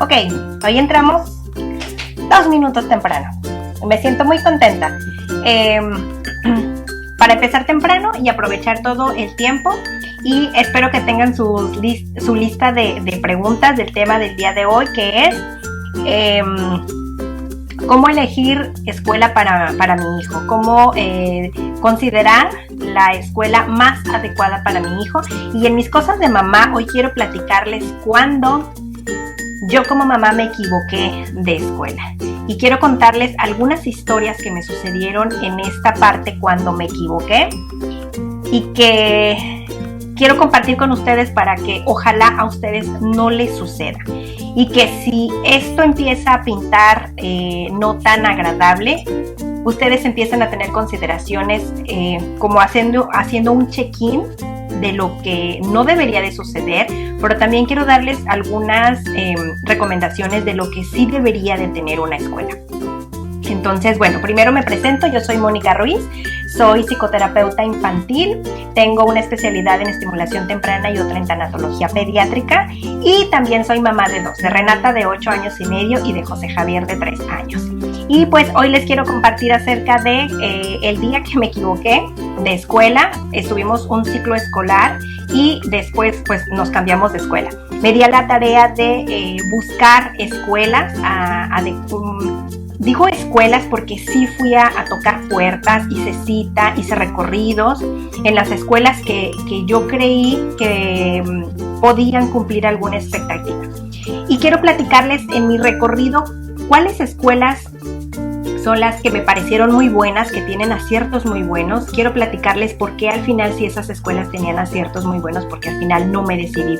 Ok, hoy entramos 2 minutos temprano. Me siento muy contenta. Para empezar temprano y aprovechar todo el tiempo, y espero que tengan su lista de preguntas del tema del día de hoy, que es cómo elegir escuela para mi hijo, cómo considerar la escuela más adecuada para mi hijo. Y en mis cosas de mamá, hoy quiero platicarles cuando yo como mamá me equivoqué de escuela. Y quiero contarles algunas historias que me sucedieron en esta parte cuando me equivoqué y que quiero compartir con ustedes para que ojalá a ustedes no les suceda. Y que si esto empieza a pintar no tan agradable, ustedes empiezan a tener consideraciones como haciendo un check-in de lo que no debería de suceder, pero también quiero darles algunas recomendaciones de lo que sí debería de tener una escuela. Entonces, bueno, primero me presento, yo soy Mónica Ruiz, soy psicoterapeuta infantil, tengo una especialidad en estimulación temprana y otra en tanatología pediátrica, y también soy mamá de 2, de Renata de 8 años y medio y de José Javier de 3 años. Y pues hoy les quiero compartir acerca de el día que me equivoqué de escuela. Estuvimos un ciclo escolar y después pues nos cambiamos de escuela. Me di a la tarea de buscar escuelas, digo escuelas porque sí fui a tocar puertas, hice cita, hice recorridos en las escuelas que yo creí que podían cumplir alguna expectativa. Y quiero platicarles en mi recorrido cuáles escuelas son las que me parecieron muy buenas, que tienen aciertos muy buenos. Quiero platicarles por qué al final sí esas escuelas tenían aciertos muy buenos, porque al final no me decidí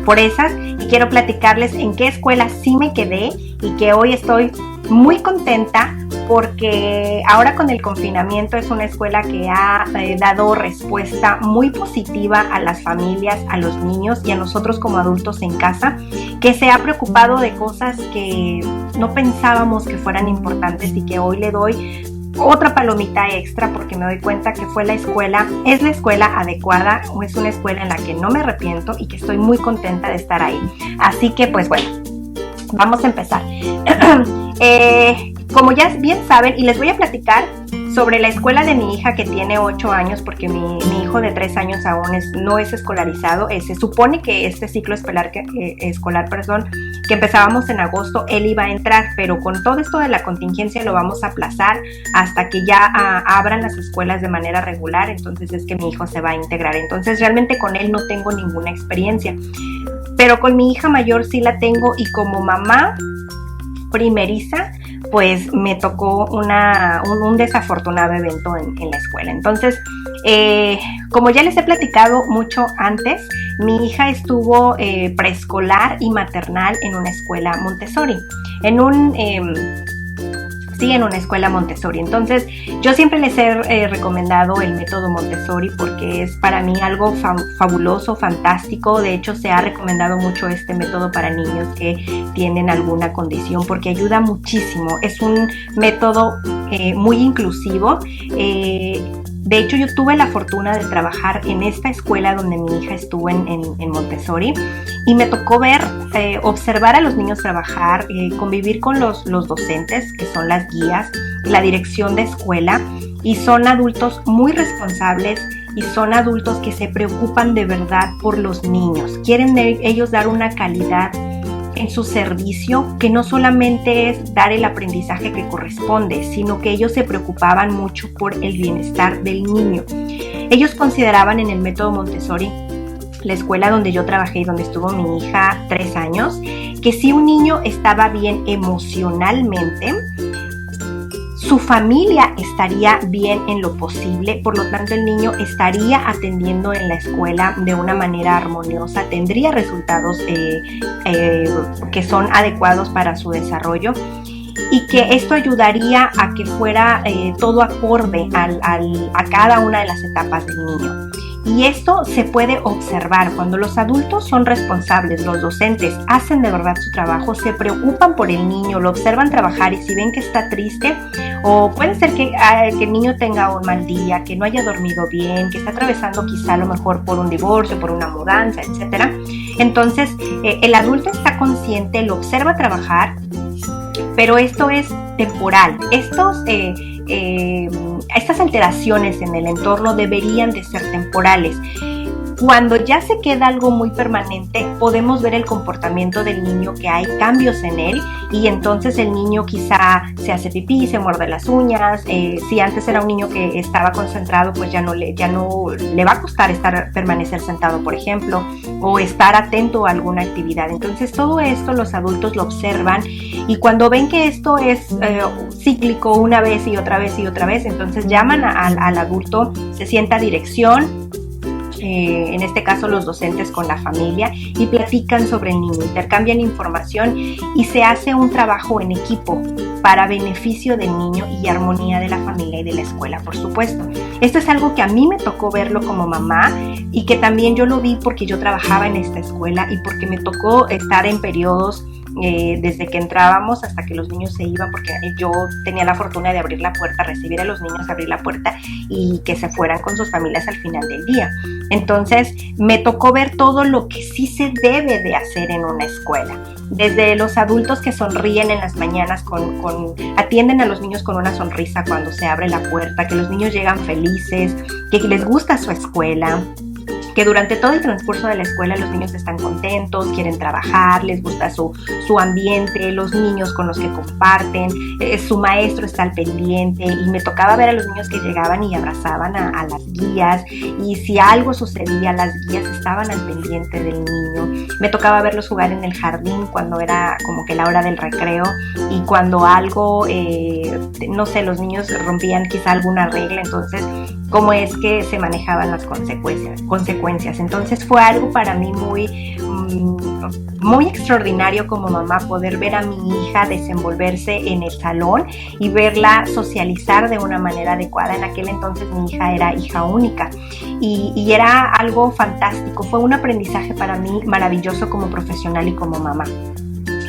por esas. Y quiero platicarles en qué escuelas sí me quedé y que hoy estoy muy contenta porque ahora con el confinamiento es una escuela que ha dado respuesta muy positiva a las familias, a los niños y a nosotros como adultos en casa, que se ha preocupado de cosas que no pensábamos que fueran importantes y que hoy le doy otra palomita extra porque me doy cuenta que es la escuela adecuada, es una escuela en la que no me arrepiento y que estoy muy contenta de estar ahí. Así que pues bueno, vamos a empezar. Como ya bien saben, y les voy a platicar sobre la escuela de mi hija que tiene 8 años, porque mi hijo de 3 años aún no es escolarizado. Se supone que este ciclo escolar que empezábamos en agosto, él iba a entrar, pero con todo esto de la contingencia lo vamos a aplazar hasta que ya abran las escuelas de manera regular. Entonces es que mi hijo se va a integrar. Entonces realmente con él no tengo ninguna experiencia, pero con mi hija mayor sí la tengo, y como mamá primeriza pues me tocó un desafortunado evento en la escuela. Entonces, como ya les he platicado mucho antes, mi hija estuvo preescolar y maternal en una escuela Montessori, en una escuela Montessori. Entonces, yo siempre les he recomendado el método Montessori porque es para mí algo fabuloso, fantástico. De hecho, se ha recomendado mucho este método para niños que tienen alguna condición porque ayuda muchísimo. Es un método muy inclusivo. De hecho, yo tuve la fortuna de trabajar en esta escuela donde mi hija estuvo en Montessori, y me tocó observar a los niños trabajar, convivir con los docentes, que son las guías, la dirección de escuela, y son adultos muy responsables y son adultos que se preocupan de verdad por los niños. Quieren ellos dar una calidad en su servicio que no solamente es dar el aprendizaje que corresponde, sino que ellos se preocupaban mucho por el bienestar del niño. Ellos consideraban en el método Montessori, la escuela donde yo trabajé y donde estuvo mi hija 3 años, que si un niño estaba bien emocionalmente, su familia estaría bien en lo posible, por lo tanto el niño estaría atendiendo en la escuela de una manera armoniosa, tendría resultados que son adecuados para su desarrollo, y que esto ayudaría a que fuera todo acorde a cada una de las etapas del niño. Y esto se puede observar cuando los adultos son responsables, los docentes hacen de verdad su trabajo, se preocupan por el niño, lo observan trabajar y si ven que está triste, o puede ser que el niño tenga un mal día, que no haya dormido bien, que está atravesando quizá a lo mejor por un divorcio, por una mudanza, etcétera. Entonces el adulto está consciente, lo observa trabajar, pero esto es temporal. Estas alteraciones en el entorno deberían de ser temporales. Cuando ya se queda algo muy permanente, podemos ver el comportamiento del niño, que hay cambios en él y entonces el niño quizá se hace pipí, se muerde las uñas. Si antes era un niño que estaba concentrado, pues ya no le va a costar permanecer sentado, por ejemplo, o estar atento a alguna actividad. Entonces todo esto los adultos lo observan y cuando ven que esto es cíclico una vez y otra vez y otra vez, entonces llaman al adulto, se sienta a dirección, en este caso los docentes con la familia, y platican sobre el niño, intercambian información y se hace un trabajo en equipo para beneficio del niño y armonía de la familia y de la escuela, por supuesto. Esto es algo que a mí me tocó verlo como mamá y que también yo lo vi porque yo trabajaba en esta escuela y porque me tocó estar en periodos desde que entrábamos hasta que los niños se iban, porque yo tenía la fortuna de abrir la puerta, recibir a los niños, abrir la puerta y que se fueran con sus familias al final del día. Entonces me tocó ver todo lo que sí se debe de hacer en una escuela, desde los adultos que sonríen en las mañanas, atienden a los niños con una sonrisa cuando se abre la puerta, que los niños llegan felices, que les gusta su escuela, que durante todo el transcurso de la escuela los niños están contentos, quieren trabajar, les gusta su ambiente, los niños con los que comparten, su maestro está al pendiente, y me tocaba ver a los niños que llegaban y abrazaban a las guías, y si algo sucedía, las guías estaban al pendiente del niño. Me tocaba verlos jugar en el jardín cuando era como que la hora del recreo, y cuando algo, no sé, los niños rompían quizá alguna regla, entonces cómo es que se manejaban las consecuencias. Entonces fue algo para mí muy extraordinario como mamá, poder ver a mi hija desenvolverse en el salón y verla socializar de una manera adecuada. En aquel entonces mi hija era hija única y era algo fantástico. Fue un aprendizaje para mí maravilloso como profesional y como mamá.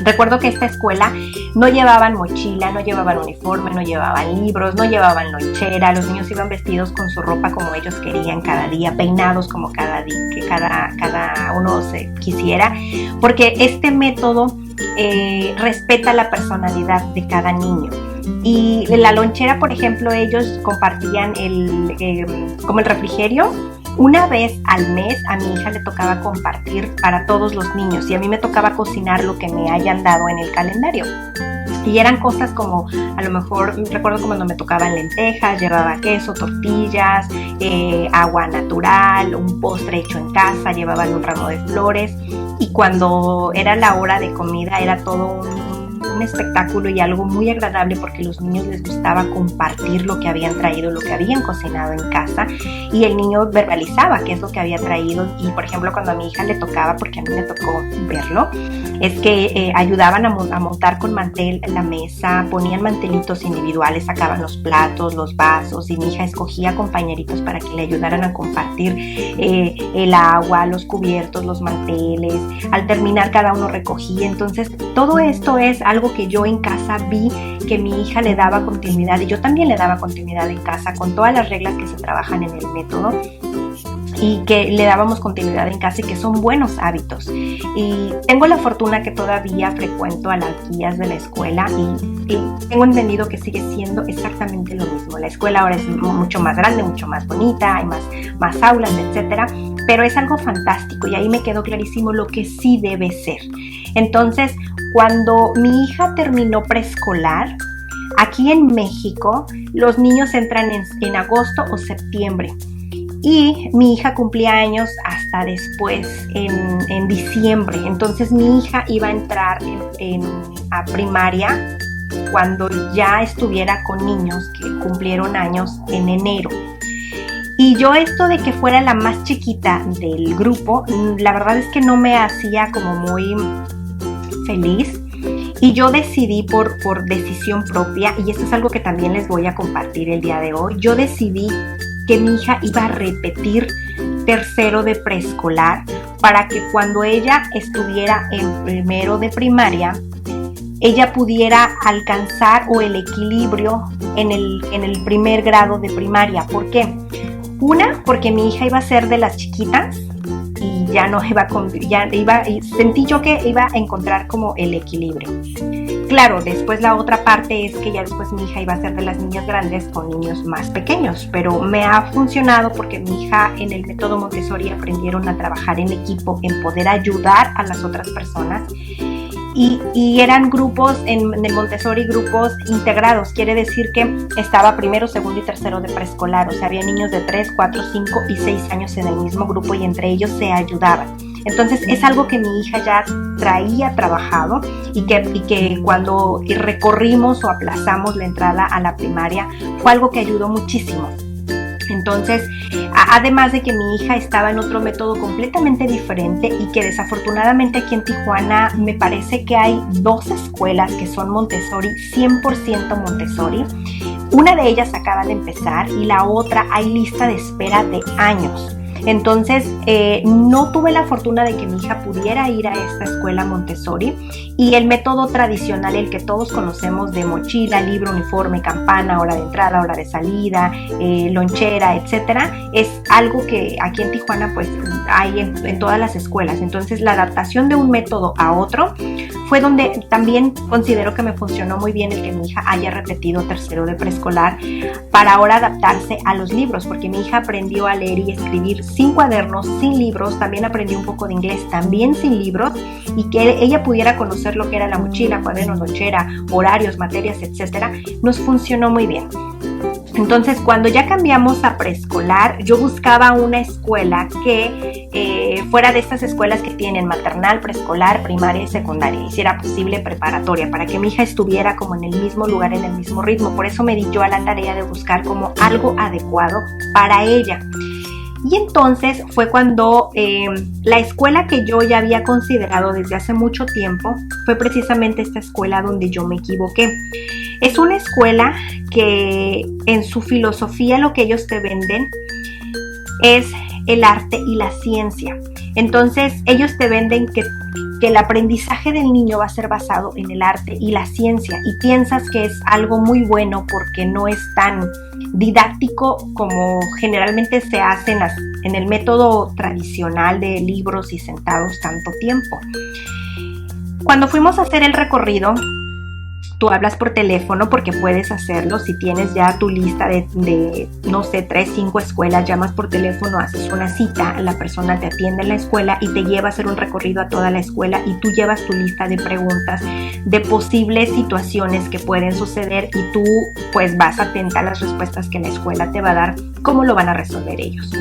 Recuerdo que esta escuela no llevaban mochila, no llevaban uniforme, no llevaban libros, no llevaban lonchera. Los niños iban vestidos con su ropa como ellos querían cada día, peinados como cada día, que cada uno se quisiera, porque este método respeta la personalidad de cada niño. Y en la lonchera, por ejemplo, ellos compartían como el refrigerio. Una vez al mes a mi hija le tocaba compartir para todos los niños y a mí me tocaba cocinar lo que me hayan dado en el calendario. Y eran cosas como, a lo mejor, recuerdo cuando me tocaban lentejas, llevaba queso, tortillas, agua natural, un postre hecho en casa, llevaban un ramo de flores. Y cuando era la hora de comida era todo un espectáculo y algo muy agradable, porque a los niños les gustaba compartir lo que habían traído, lo que habían cocinado en casa, y el niño verbalizaba qué es lo que había traído. Y por ejemplo, cuando a mi hija le tocaba, porque a mí me tocó verlo, es que ayudaban a montar con mantel la mesa, ponían mantelitos individuales, sacaban los platos, los vasos, y mi hija escogía compañeritos para que le ayudaran a compartir el agua, los cubiertos, los manteles. Al terminar cada uno recogía. Entonces todo esto es algo que yo en casa vi que mi hija le daba continuidad, y yo también le daba continuidad en casa con todas las reglas que se trabajan en el método, y que le dábamos continuidad en casa y que son buenos hábitos. Y tengo la fortuna que todavía frecuento a las guías de la escuela y tengo entendido que sigue siendo exactamente lo mismo. La escuela ahora es mucho más grande, mucho más bonita, hay más aulas, etcétera, pero es algo fantástico y ahí me quedó clarísimo lo que sí debe ser. Entonces, cuando mi hija terminó preescolar, aquí en México los niños entran en agosto o septiembre. Y mi hija cumplía años hasta después, en diciembre. Entonces mi hija iba a entrar a primaria cuando ya estuviera con niños que cumplieron años en enero. Y yo esto de que fuera la más chiquita del grupo, la verdad es que no me hacía como muy feliz. Y yo decidí por decisión propia, y esto es algo que también les voy a compartir el día de hoy, yo decidí que mi hija iba a repetir tercero de preescolar para que cuando ella estuviera en primero de primaria, ella pudiera alcanzar o el equilibrio en el primer grado de primaria. ¿Por qué? Una, porque mi hija iba a ser de las chiquitas y ya no sentí yo que iba a encontrar como el equilibrio. Claro, después la otra parte es que ya después mi hija iba a ser de las niñas grandes con niños más pequeños, pero me ha funcionado porque mi hija en el método Montessori aprendieron a trabajar en equipo, en poder ayudar a las otras personas. Y eran grupos, en el Montessori, grupos integrados, quiere decir que estaba primero, segundo y tercero de preescolar, o sea, había niños de 3, 4, 5 y 6 años en el mismo grupo y entre ellos se ayudaban. Entonces es algo que mi hija ya traía trabajado y que cuando recorrimos o aplazamos la entrada a la primaria fue algo que ayudó muchísimo. Entonces, además de que mi hija estaba en otro método completamente diferente y que desafortunadamente aquí en Tijuana me parece que hay 2 escuelas que son Montessori, 100% Montessori. Una de ellas acaba de empezar y la otra hay lista de espera de años. Entonces, no tuve la fortuna de que mi hija pudiera ir a esta escuela Montessori y el método tradicional, el que todos conocemos de mochila, libro, uniforme, campana, hora de entrada, hora de salida, lonchera, etcétera, es algo que aquí en Tijuana pues hay en todas las escuelas. Entonces, la adaptación de un método a otro fue donde también considero que me funcionó muy bien el que mi hija haya repetido tercero de preescolar para ahora adaptarse a los libros, porque mi hija aprendió a leer y escribir sin cuadernos, sin libros, también aprendió un poco de inglés, también sin libros, y que ella pudiera conocer lo que era la mochila, cuadernos, lonchera, horarios, materias, etcétera, nos funcionó muy bien. Entonces, cuando ya cambiamos a preescolar, yo buscaba una escuela que fuera de estas escuelas que tienen maternal, preescolar, primaria y secundaria, y si era posible preparatoria, para que mi hija estuviera como en el mismo lugar, en el mismo ritmo. Por eso me di yo a la tarea de buscar como algo adecuado para ella. Y entonces fue cuando la escuela que yo ya había considerado desde hace mucho tiempo fue precisamente esta escuela donde yo me equivoqué. Es una escuela que en su filosofía lo que ellos te venden es el arte y la ciencia. Entonces ellos te venden que el aprendizaje del niño va a ser basado en el arte y la ciencia y piensas que es algo muy bueno porque no es tan didáctico como generalmente se hace en el método tradicional de libros y sentados tanto tiempo. Cuando fuimos a hacer el recorrido, tú hablas por teléfono porque puedes hacerlo. Si tienes ya tu lista de no sé, 3, 5 escuelas, llamas por teléfono, haces una cita, la persona te atiende en la escuela y te lleva a hacer un recorrido a toda la escuela y tú llevas tu lista de preguntas de posibles situaciones que pueden suceder y tú pues vas atenta a las respuestas que la escuela te va a dar, cómo lo van a resolver ellos.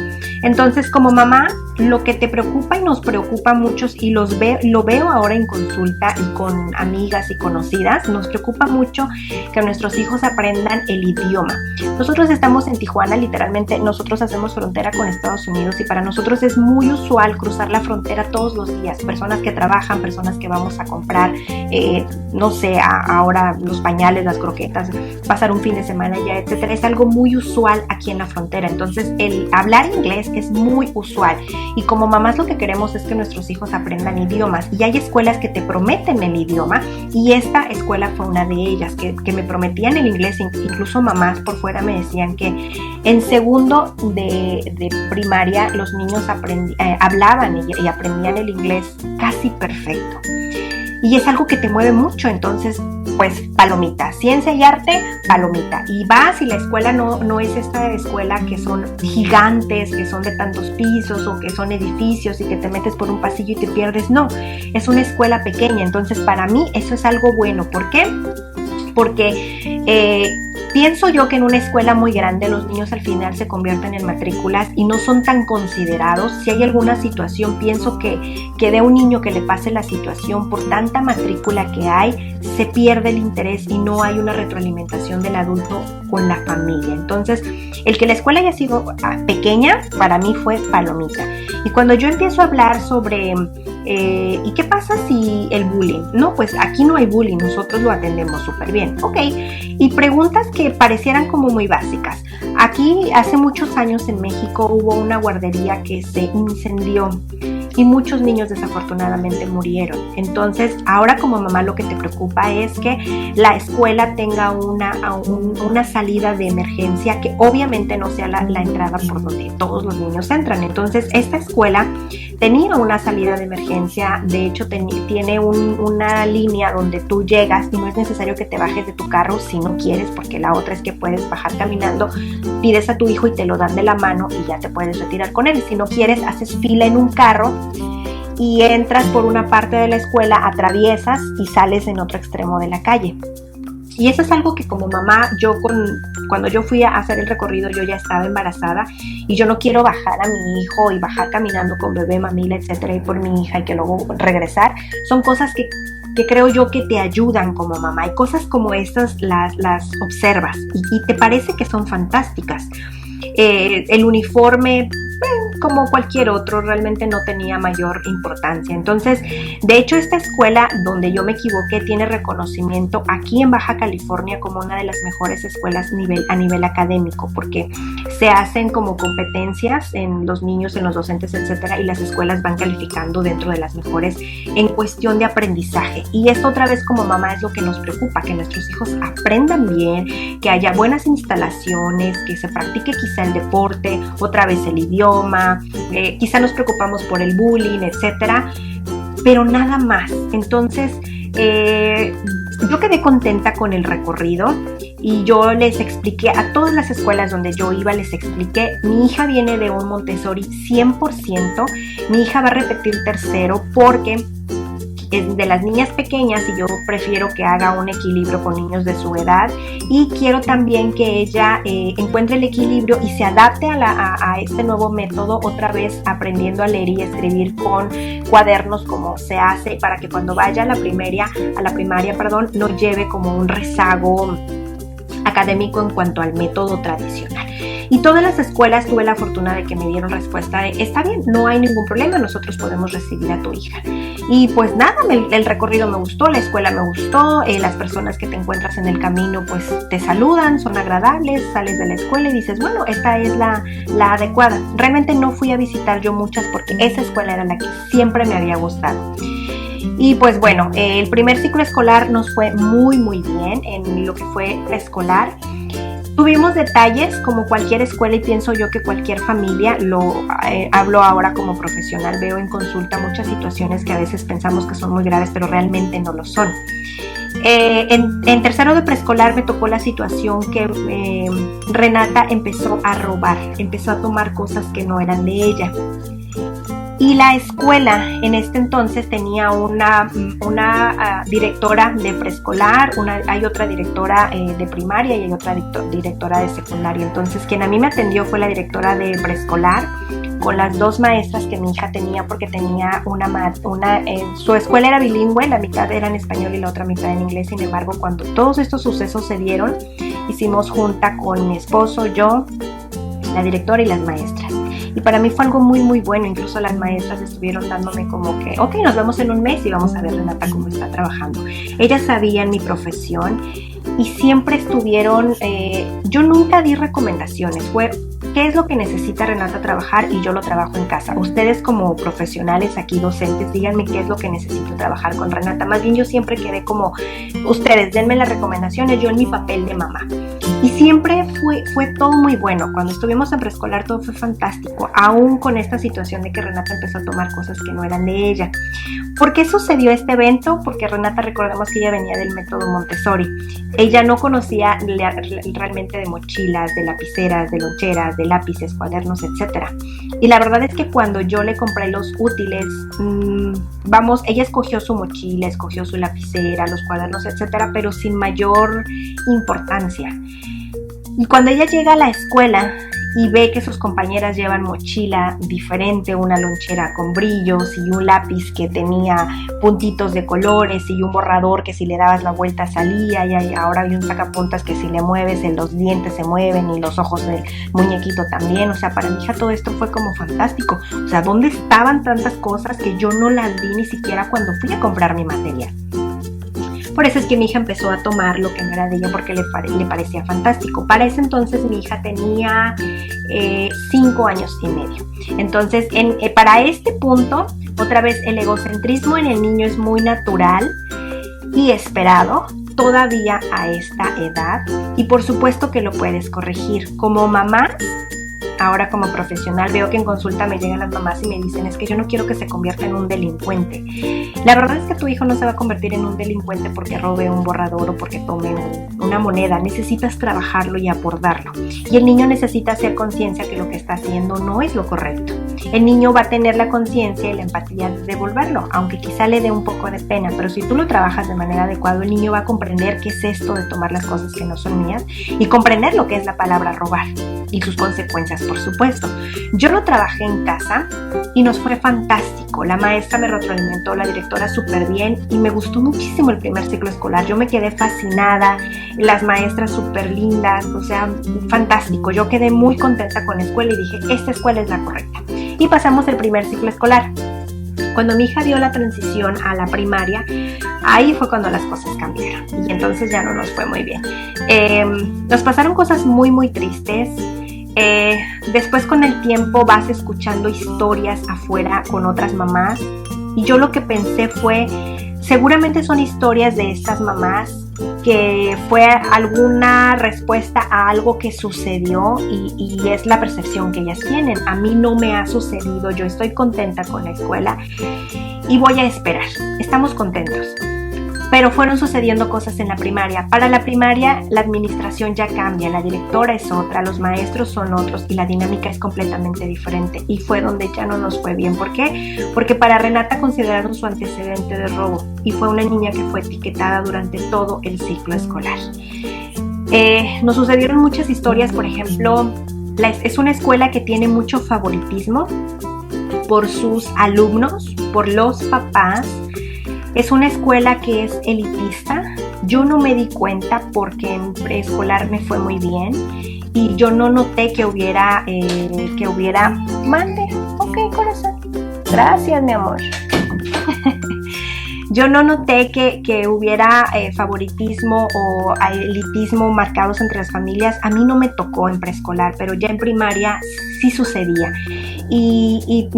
Entonces, como mamá, lo que te preocupa y nos preocupa a muchos y lo veo ahora en consulta y con amigas y conocidas, nos preocupa mucho que nuestros hijos aprendan el idioma. Nosotros estamos en Tijuana, literalmente nosotros hacemos frontera con Estados Unidos y para nosotros es muy usual cruzar la frontera todos los días. Personas que trabajan, personas que vamos a comprar, no sé, ahora los pañales, las croquetas, pasar un fin de semana ya, etcétera. Es algo muy usual aquí en la frontera. Entonces, el hablar inglés es muy usual y como mamás lo que queremos es que nuestros hijos aprendan idiomas y hay escuelas que te prometen el idioma y esta escuela fue una de ellas que me prometían el inglés. Incluso mamás por fuera me decían que en segundo de primaria los niños hablaban y aprendían el inglés casi perfecto y es algo que te mueve mucho. Entonces pues palomita, ciencia y arte, palomita. Y vas y la escuela no es esta escuela que son gigantes, que son de tantos pisos o que son edificios y que te metes por un pasillo y te pierdes. No, es una escuela pequeña. Entonces para mí eso es algo bueno. ¿Por qué? Porque pienso yo que en una escuela muy grande los niños al final se convierten en matrículas y no son tan considerados. Si hay alguna situación, pienso que de un niño que le pase la situación por tanta matrícula que hay, se pierde el interés y no hay una retroalimentación del adulto con la familia. Entonces, el que la escuela haya sido pequeña, para mí fue palomita. Y cuando yo empiezo a hablar sobre ¿Y qué pasa si el bullying? No, pues aquí no hay bullying, nosotros lo atendemos súper bien. Ok, y preguntas que parecieran como muy básicas. Aquí hace muchos años en México hubo una guardería que se incendió y muchos niños desafortunadamente murieron. Entonces, ahora como mamá lo que te preocupa es que la escuela tenga una salida de emergencia que obviamente no sea la entrada por donde todos los niños entran. Entonces, esta escuela tenía una salida de emergencia, de hecho tiene una línea donde tú llegas y no es necesario que te bajes de tu carro si no quieres, porque la otra es que puedes bajar caminando, pides a tu hijo y te lo dan de la mano y ya te puedes retirar con él. Si no quieres, haces fila en un carro y entras por una parte de la escuela, atraviesas y sales en otro extremo de la calle. Y eso es algo que como mamá, cuando yo fui a hacer el recorrido, yo ya estaba embarazada y yo no quiero bajar a mi hijo y bajar caminando con bebé, mamila, etcétera, y por mi hija y que luego regresar. Son cosas que creo yo que te ayudan como mamá, y cosas como estas las observas y te parece que son fantásticas. El uniforme, como cualquier otro, realmente no tenía mayor importancia. Entonces, de hecho, esta escuela donde yo me equivoqué tiene reconocimiento aquí en Baja California como una de las mejores escuelas a nivel académico, porque se hacen como competencias en los niños, en los docentes, etcétera, y las escuelas van calificando dentro de las mejores en cuestión de aprendizaje. Y esto otra vez como mamá es lo que nos preocupa, que nuestros hijos aprendan bien, que haya buenas instalaciones, que se practique quizá el deporte, otra vez el idioma, quizá nos preocupamos por el bullying, etcétera, pero nada más. Entonces, yo quedé contenta con el recorrido y yo les expliqué a todas las escuelas donde yo iba, les expliqué, mi hija viene de un Montessori 100%, mi hija va a repetir tercero porque es de las niñas pequeñas y yo prefiero que haga un equilibrio con niños de su edad, y quiero también que ella encuentre el equilibrio y se adapte a este nuevo método, otra vez aprendiendo a leer y escribir con cuadernos como se hace, para que cuando vaya a la primaria, no lleve como un rezago académico en cuanto al método tradicional. Y todas las escuelas tuve la fortuna de que me dieron respuesta de está bien, no hay ningún problema, nosotros podemos recibir a tu hija. Y pues nada, el recorrido me gustó, la escuela me gustó, las personas que te encuentras en el camino pues te saludan, son agradables, sales de la escuela y dices, bueno, esta es la adecuada. Realmente no fui a visitar yo muchas porque esa escuela era la que siempre me había gustado. Y pues bueno, el primer ciclo escolar nos fue muy muy bien en lo que fue preescolar. Tuvimos detalles como cualquier escuela y pienso yo que cualquier familia, hablo ahora como profesional, veo en consulta muchas situaciones que a veces pensamos que son muy graves pero realmente no lo son. En tercero de preescolar me tocó la situación que Renata empezó a robar, empezó a tomar cosas que no eran de ella. Y la escuela en este entonces tenía una directora de preescolar, hay otra directora de primaria y hay otra directora de secundaria. Entonces quien a mí me atendió fue la directora de preescolar con las dos maestras que mi hija tenía, porque tenía su escuela era bilingüe, la mitad era en español y la otra mitad en inglés. Sin embargo, cuando todos estos sucesos se dieron, hicimos junta con mi esposo, yo, la directora y las maestras. Y para mí fue algo muy muy bueno, incluso las maestras estuvieron dándome como que, ok, nos vemos en un mes y vamos a ver Renata cómo está trabajando. Ellas sabían mi profesión y siempre estuvieron, yo nunca di recomendaciones, fue qué es lo que necesita Renata trabajar y yo lo trabajo en casa. Ustedes como profesionales aquí, docentes, díganme qué es lo que necesito trabajar con Renata. Más bien yo siempre quedé como, ustedes denme las recomendaciones, yo en mi papel de mamá. Y siempre fue todo muy bueno. Cuando estuvimos en preescolar todo fue fantástico, aún con esta situación de que Renata empezó a tomar cosas que no eran de ella. ¿Por qué sucedió este evento? Porque Renata, recordemos que ella venía del método Montessori. Ella no conocía realmente de mochilas, de lapiceras, de loncheras, de lápices, cuadernos, etc. Y la verdad es que cuando yo le compré los útiles, ella escogió su mochila, escogió su lapicera, los cuadernos, etc., pero sin mayor importancia. Y cuando ella llega a la escuela y ve que sus compañeras llevan mochila diferente, una lonchera con brillos y un lápiz que tenía puntitos de colores y un borrador que si le dabas la vuelta salía, y ahora hay un sacapuntas que si le mueves los dientes se mueven y los ojos del muñequito también. O sea, para mi hija todo esto fue como fantástico. O sea, ¿dónde estaban tantas cosas que yo no las vi ni siquiera cuando fui a comprar mi material? Por eso es que mi hija empezó a tomar lo que no era de ella porque le parecía fantástico. Para ese entonces mi hija tenía 5 años y medio. Entonces, para este punto, otra vez el egocentrismo en el niño es muy natural y esperado todavía a esta edad, y por supuesto que lo puedes corregir. Como mamá, ahora como profesional, veo que en consulta me llegan las mamás y me dicen, es que yo no quiero que se convierta en un delincuente. La verdad es que tu hijo no se va a convertir en un delincuente porque robe un borrador o porque tome una moneda. Necesitas trabajarlo y abordarlo. Y el niño necesita hacer conciencia que lo que está haciendo no es lo correcto. El niño va a tener la conciencia y la empatía de devolverlo, aunque quizá le dé un poco de pena, pero si tú lo trabajas de manera adecuada, el niño va a comprender qué es esto de tomar las cosas que no son mías y comprender lo que es la palabra robar y sus consecuencias, por supuesto. Yo lo trabajé en casa y nos fue fantástico. La maestra me retroalimentó, la directora súper bien, y me gustó muchísimo el primer ciclo escolar. Yo me quedé fascinada, las maestras súper lindas, o sea, fantástico. Yo quedé muy contenta con la escuela y dije, esta escuela es la correcta. Y pasamos el primer ciclo escolar. Cuando mi hija dio la transición a la primaria, ahí fue cuando las cosas cambiaron y entonces ya no nos fue muy bien. Nos pasaron cosas muy muy tristes. Después con el tiempo vas escuchando historias afuera con otras mamás, y yo lo que pensé fue, seguramente son historias de estas mamás que fue alguna respuesta a algo que sucedió y es la percepción que ellas tienen. A mí no me ha sucedido, yo estoy contenta con la escuela y voy a esperar. Estamos contentos. Pero fueron sucediendo cosas en la primaria. Para la primaria la administración ya cambia, la directora es otra, los maestros son otros y la dinámica es completamente diferente, y fue donde ya no nos fue bien. ¿Por qué? Porque para Renata consideraron su antecedente de robo y fue una niña que fue etiquetada durante todo el ciclo escolar. Nos sucedieron muchas historias. Por ejemplo, es una escuela que tiene mucho favoritismo por sus alumnos, por los papás. Es una escuela que es elitista. Yo no me di cuenta porque en preescolar me fue muy bien y yo no noté que hubiera mande, ok corazón, gracias mi amor. Yo no noté que hubiera favoritismo o elitismo marcados entre las familias. A mí no me tocó en preescolar, pero ya en primaria sí sucedía. Y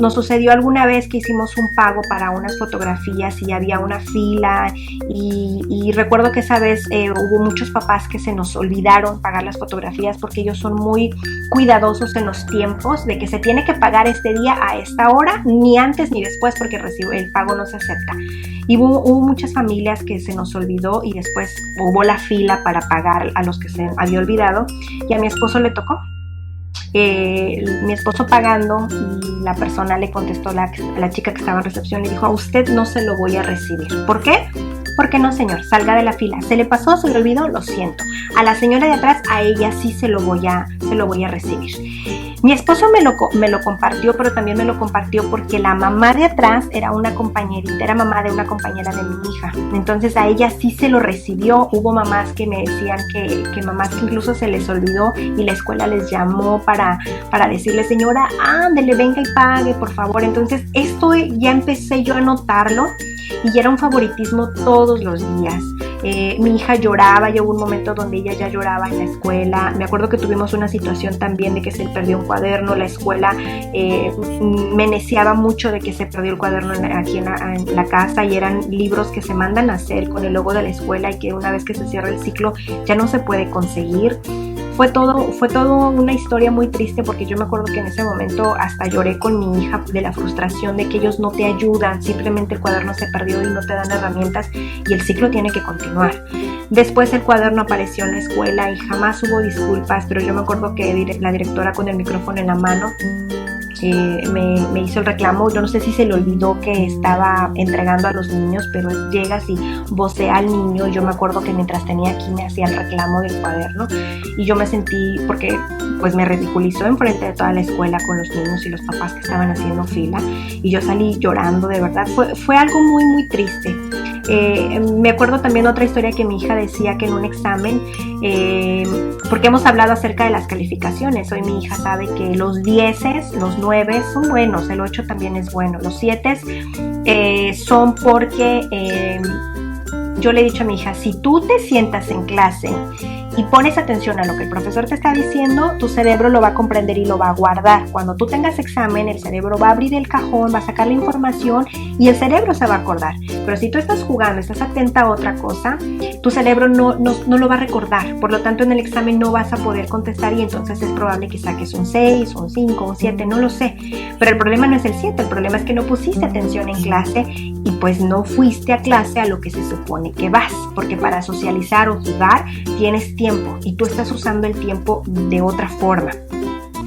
nos sucedió alguna vez que hicimos un pago para unas fotografías y había una fila y recuerdo que esa vez hubo muchos papás que se nos olvidaron pagar las fotografías porque ellos son muy cuidadosos en los tiempos de que se tiene que pagar este día a esta hora, ni antes ni después, porque el pago no se acepta. Y hubo muchas familias que se nos olvidó y después hubo la fila para pagar a los que se había olvidado, y a mi esposo le tocó. Mi esposo pagando, y la persona le contestó, la chica que estaba en recepción, le dijo, a usted no se lo voy a recibir. ¿Por qué? Porque no, señor, salga de la fila. Se le pasó, se le olvidó, lo siento. A la señora de atrás, a ella sí se lo voy a recibir. Mi esposo me lo compartió, pero también me lo compartió porque la mamá de atrás era una compañerita, era mamá de una compañera de mi hija. Entonces a ella sí se lo recibió. Hubo mamás que me decían que mamás que incluso se les olvidó y la escuela les llamó para decirle, señora, ándele, venga y pague, por favor. Entonces esto ya empecé yo a notarlo y era un favoritismo todos los días. Mi hija lloraba, llegó un momento donde ella ya lloraba en la escuela. Me acuerdo que tuvimos una situación también de que se le perdió un cuaderno. La escuela me neciaba mucho de que se perdió el cuaderno aquí en la casa, y eran libros que se mandan a hacer con el logo de la escuela y que una vez que se cierra el ciclo ya no se puede conseguir. Fue todo una historia muy triste, porque yo me acuerdo que en ese momento hasta lloré con mi hija de la frustración de que ellos no te ayudan, simplemente el cuaderno se perdió y no te dan herramientas y el ciclo tiene que continuar. Después el cuaderno apareció en la escuela y jamás hubo disculpas, pero yo me acuerdo que la directora con el micrófono en la mano me hizo el reclamo. Yo no sé si se le olvidó que estaba entregando a los niños, pero llegas y vocea al niño. Yo me acuerdo que mientras tenía aquí me hacía el reclamo del cuaderno y yo me sentí, porque pues me ridiculizó enfrente de toda la escuela con los niños y los papás que estaban haciendo fila, y yo salí llorando, de verdad. Fue algo muy muy triste. Me acuerdo también otra historia que mi hija decía que en un examen, porque hemos hablado acerca de las calificaciones, hoy mi hija sabe que los 10, los 9 son buenos, el 8 también es bueno, los 7 son porque yo le he dicho a mi hija, si tú te sientas en clase y pones atención a lo que el profesor te está diciendo, tu cerebro lo va a comprender y lo va a guardar. Cuando tú tengas examen, el cerebro va a abrir el cajón, va a sacar la información y el cerebro se va a acordar. Pero si tú estás jugando, estás atenta a otra cosa, tu cerebro no lo va a recordar. Por lo tanto, en el examen no vas a poder contestar y entonces es probable que saques un 6, un 5, un 7, no lo sé. Pero el problema no es el 7, el problema es que no pusiste atención en clase y pues no fuiste a clase a lo que se supone que vas. Porque para socializar o jugar tienes tiempo y tú estás usando el tiempo de otra forma.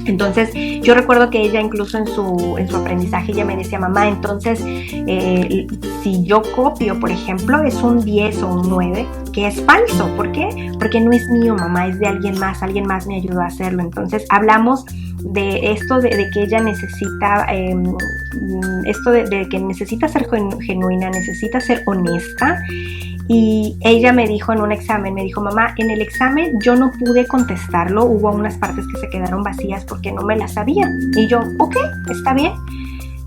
Entonces yo recuerdo que ella incluso en su aprendizaje ella me decía, mamá, entonces si yo copio, por ejemplo, es un 10 o un 9, que es falso. ¿Por qué? Porque no es mío, mamá, es de alguien más me ayudó a hacerlo. Entonces hablamos de esto de que ella necesita, esto de que necesita ser genuina, necesita ser honesta. Y ella me dijo en un examen, me dijo, mamá, en el examen yo no pude contestarlo, hubo unas partes que se quedaron vacías porque no me las sabía. Y yo, ok, está bien.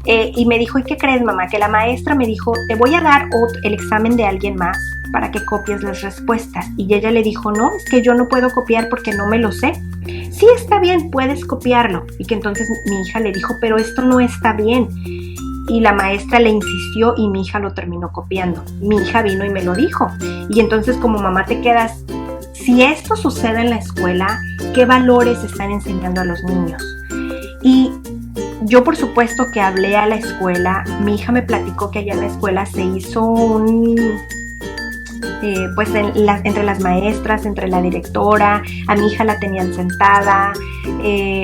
Y me dijo, ¿y qué crees, mamá? Que la maestra me dijo, te voy a dar el examen de alguien más para que copies las respuestas. Y ella le dijo, no, es que yo no puedo copiar porque no me lo sé. Sí, está bien, puedes copiarlo. Y que entonces mi hija le dijo, pero esto no está bien. Y la maestra le insistió y mi hija lo terminó copiando. Mi hija vino y me lo dijo. Y entonces como mamá te quedas, si esto sucede en la escuela, ¿qué valores están enseñando a los niños? Y yo por supuesto que hablé a la escuela. Mi hija me platicó que allá en la escuela se hizo pues entre las maestras, entre la directora, a mi hija la tenían sentada.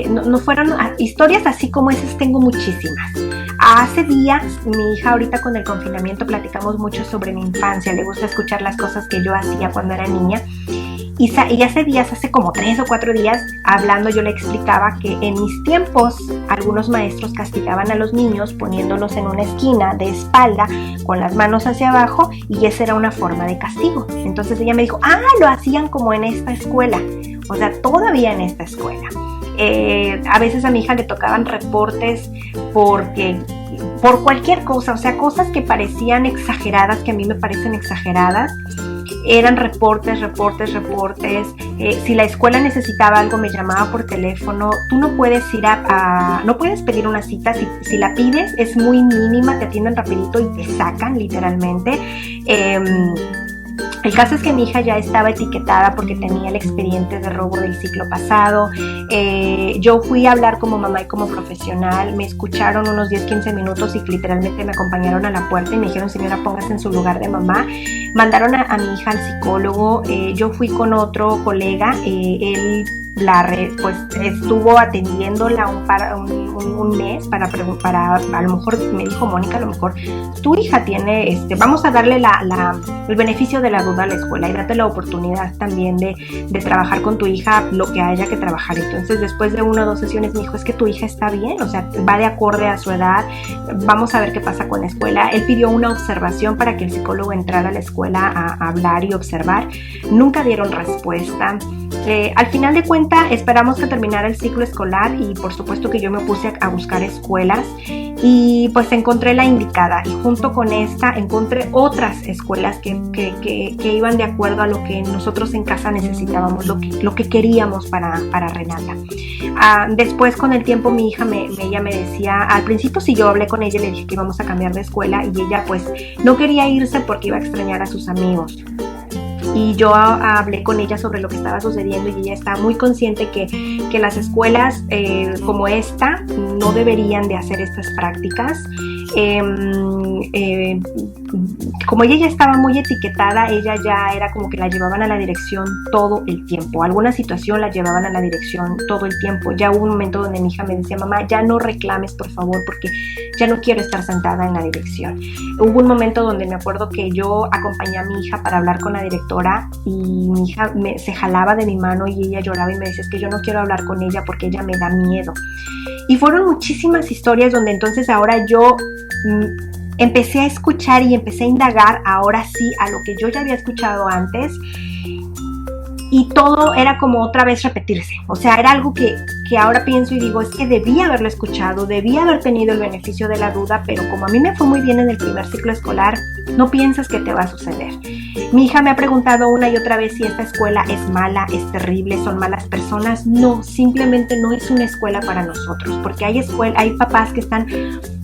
No fueron historias así como esas, tengo muchísimas. Hace días, mi hija ahorita con el confinamiento platicamos mucho sobre mi infancia, le gusta escuchar las cosas que yo hacía cuando era niña. Y hace días, hace como 3 o 4 días, hablando yo le explicaba que en mis tiempos algunos maestros castigaban a los niños poniéndolos en una esquina de espalda con las manos hacia abajo y esa era una forma de castigo. Entonces ella me dijo, lo hacían como en esta escuela, o sea, todavía en esta escuela. A veces a mi hija le tocaban reportes por cualquier cosa, o sea, cosas que parecían exageradas, que a mí me parecen exageradas. Eran reportes. Si la escuela necesitaba algo, me llamaba por teléfono. Tú no puedes ir no puedes pedir una cita. Si la pides, es muy mínima, te atienden rapidito y te sacan, literalmente. El caso es que mi hija ya estaba etiquetada porque tenía el expediente de robo del ciclo pasado. Yo fui a hablar como mamá y como profesional. Me escucharon unos 10-15 minutos y literalmente me acompañaron a la puerta y me dijeron, señora, póngase en su lugar de mamá. Mandaron a mi hija al psicólogo. Yo fui con otro colega. Él pues estuvo atendiéndola un mes para a lo mejor me dijo, Mónica, a lo mejor tu hija tiene, vamos a darle el beneficio de la duda a la escuela y date la oportunidad también de trabajar con tu hija lo que haya que trabajar. Entonces después de 1 o 2 sesiones me dijo, es que tu hija está bien, o sea, va de acorde a su edad, vamos a ver qué pasa con la escuela. Él pidió una observación para que el psicólogo entrara a la escuela a hablar y observar. Nunca dieron respuesta. Al final de cuentas esperamos que terminara el ciclo escolar y por supuesto que yo me puse a buscar escuelas y pues encontré la indicada y junto con esta encontré otras escuelas que iban de acuerdo a lo que nosotros en casa necesitábamos, lo que queríamos para Renata. Después con el tiempo mi hija ella me decía, al principio sí, yo hablé con ella y le dije que íbamos a cambiar de escuela y ella pues no quería irse porque iba a extrañar a sus amigos. Y yo hablé con ella sobre lo que estaba sucediendo y ella está muy consciente que las escuelas como esta no deberían de hacer estas prácticas. como ella ya estaba muy etiquetada, ella ya era como que la llevaban a la dirección todo el tiempo. Alguna situación la llevaban a la dirección todo el tiempo. Ya hubo un momento donde mi hija me decía, mamá, ya no reclames, por favor, porque ya no quiero estar sentada en la dirección. Hubo un momento donde me acuerdo que yo acompañé a mi hija para hablar con la directora y mi hija se jalaba de mi mano y ella lloraba y me decía, es que yo no quiero hablar con ella porque ella me da miedo. Y fueron muchísimas historias donde entonces ahora yo empecé a escuchar y empecé a indagar ahora sí a lo que yo ya había escuchado antes, y todo era como otra vez repetirse. O sea, era algo que ahora pienso y digo, es que debía haberlo escuchado, debía haber tenido el beneficio de la duda, pero como a mí me fue muy bien en el primer ciclo escolar, no piensas que te va a suceder. Mi hija me ha preguntado una y otra vez si esta escuela es mala, es terrible, son malas personas. No, simplemente no es una escuela para nosotros, porque hay papás que están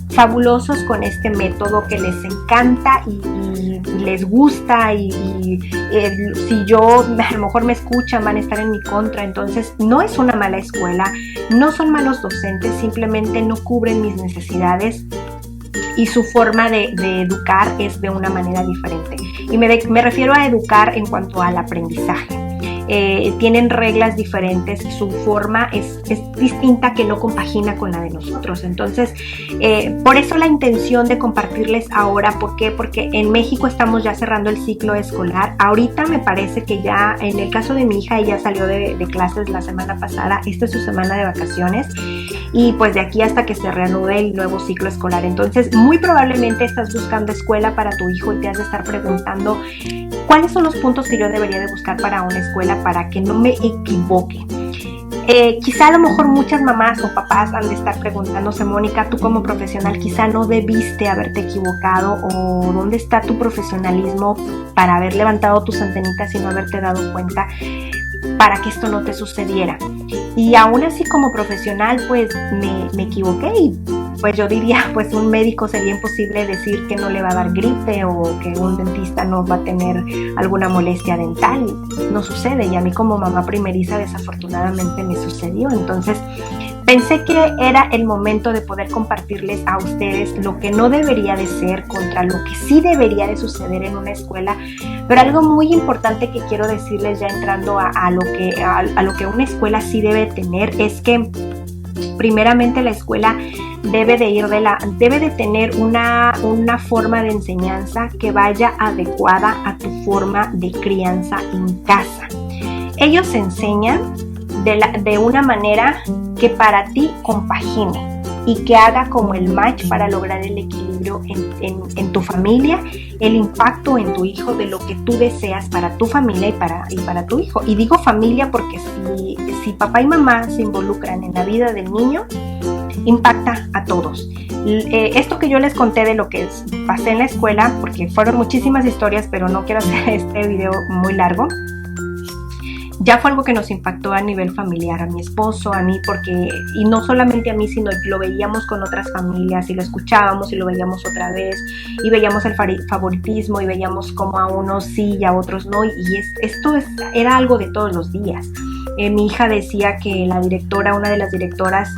fabulosos con este método, que les encanta y les gusta y si yo a lo mejor me escuchan van a estar en mi contra. Entonces no es una mala escuela, no son malos docentes, simplemente no cubren mis necesidades y su forma de educar es de una manera diferente. Y me refiero a educar en cuanto al aprendizaje. Tienen reglas diferentes, su forma es distinta, que no compagina con la de nosotros. Entonces, por eso la intención de compartirles ahora. ¿Por qué? Porque en México estamos ya cerrando el ciclo escolar. Ahorita me parece que ya, en el caso de mi hija, ella salió de clases la semana pasada. Esta es su semana de vacaciones. Y pues de aquí hasta que se reanude el nuevo ciclo escolar. Entonces, muy probablemente estás buscando escuela para tu hijo y te has de estar preguntando, ¿cuáles son los puntos que yo debería de buscar para una escuela para que no me equivoque? Quizá a lo mejor muchas mamás o papás han de estar preguntándose, Mónica, tú como profesional quizá no debiste haberte equivocado, o dónde está tu profesionalismo para haber levantado tus antenitas y no haberte dado cuenta para que esto no te sucediera. Y aún así, como profesional, pues me equivoqué, y pues yo diría, pues un médico sería imposible decir que no le va a dar gripe o que un dentista no va a tener alguna molestia dental. No sucede, y a mí como mamá primeriza desafortunadamente me sucedió. Entonces pensé que era el momento de poder compartirles a ustedes lo que no debería de ser contra lo que sí debería de suceder en una escuela. Pero algo muy importante que quiero decirles, ya entrando a lo que una escuela sí debe tener, es que primeramente la escuela debe de tener una forma de enseñanza que vaya adecuada a tu forma de crianza en casa. Ellos enseñan de una manera que para ti compagine y que haga como el match para lograr el equilibrio en tu familia, el impacto en tu hijo de lo que tú deseas para tu familia y para tu hijo. Y digo familia porque si papá y mamá se involucran en la vida del niño, impacta a todos. Esto que yo les conté de lo que pasé en la escuela, porque fueron muchísimas historias, pero no quiero hacer este video muy largo, ya fue algo que nos impactó a nivel familiar, a mi esposo, a mí, y no solamente a mí, sino lo veíamos con otras familias y lo escuchábamos y lo veíamos otra vez y veíamos el favoritismo y veíamos como a unos sí y a otros no, y esto era algo de todos los días. Mi hija decía que una de las directoras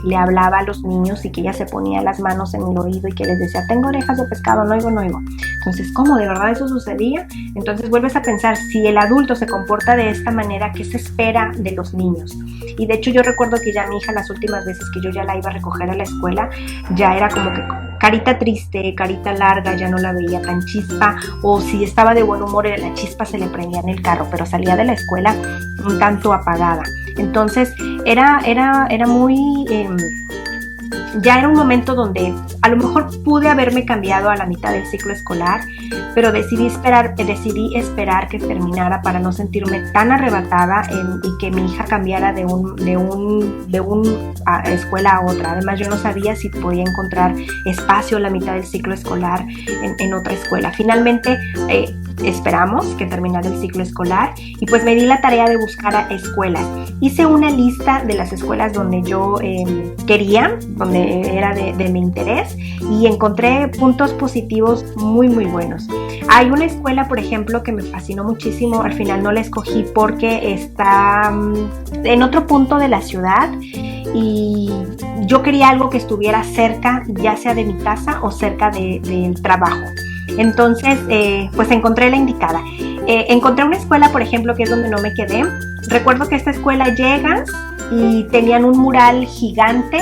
le hablaba a los niños y que ella se ponía las manos en el oído y que les decía, tengo orejas de pescado, no oigo, no oigo. Entonces, ¿cómo? ¿De verdad eso sucedía? Entonces vuelves a pensar, si el adulto se comporta de esta manera, ¿qué se espera de los niños? Y de hecho yo recuerdo que ya mi hija, las últimas veces que yo ya la iba a recoger a la escuela, ya era como que carita triste, carita larga, ya no la veía tan chispa, o si estaba de buen humor, la chispa se le prendía en el carro, pero salía de la escuela un tanto apagada. Entonces era muy ya era un momento donde a lo mejor pude haberme cambiado a la mitad del ciclo escolar, pero decidí esperar que terminara para no sentirme tan arrebatada y que mi hija cambiara de una escuela a otra. Además, yo no sabía si podía encontrar espacio a la mitad del ciclo escolar en otra escuela. Finalmente esperamos que terminara el ciclo escolar y pues me di la tarea de buscar a escuelas. Hice una lista de las escuelas donde yo quería, donde era de mi interés, y encontré puntos positivos muy muy buenos. Hay una escuela, por ejemplo, que me fascinó muchísimo, al final no la escogí porque está en otro punto de la ciudad y yo quería algo que estuviera cerca, ya sea de mi casa o cerca del trabajo. Entonces, pues encontré la indicada. Encontré una escuela, por ejemplo, que es donde no me quedé. Recuerdo que a esta escuela llegas y tenían un mural gigante,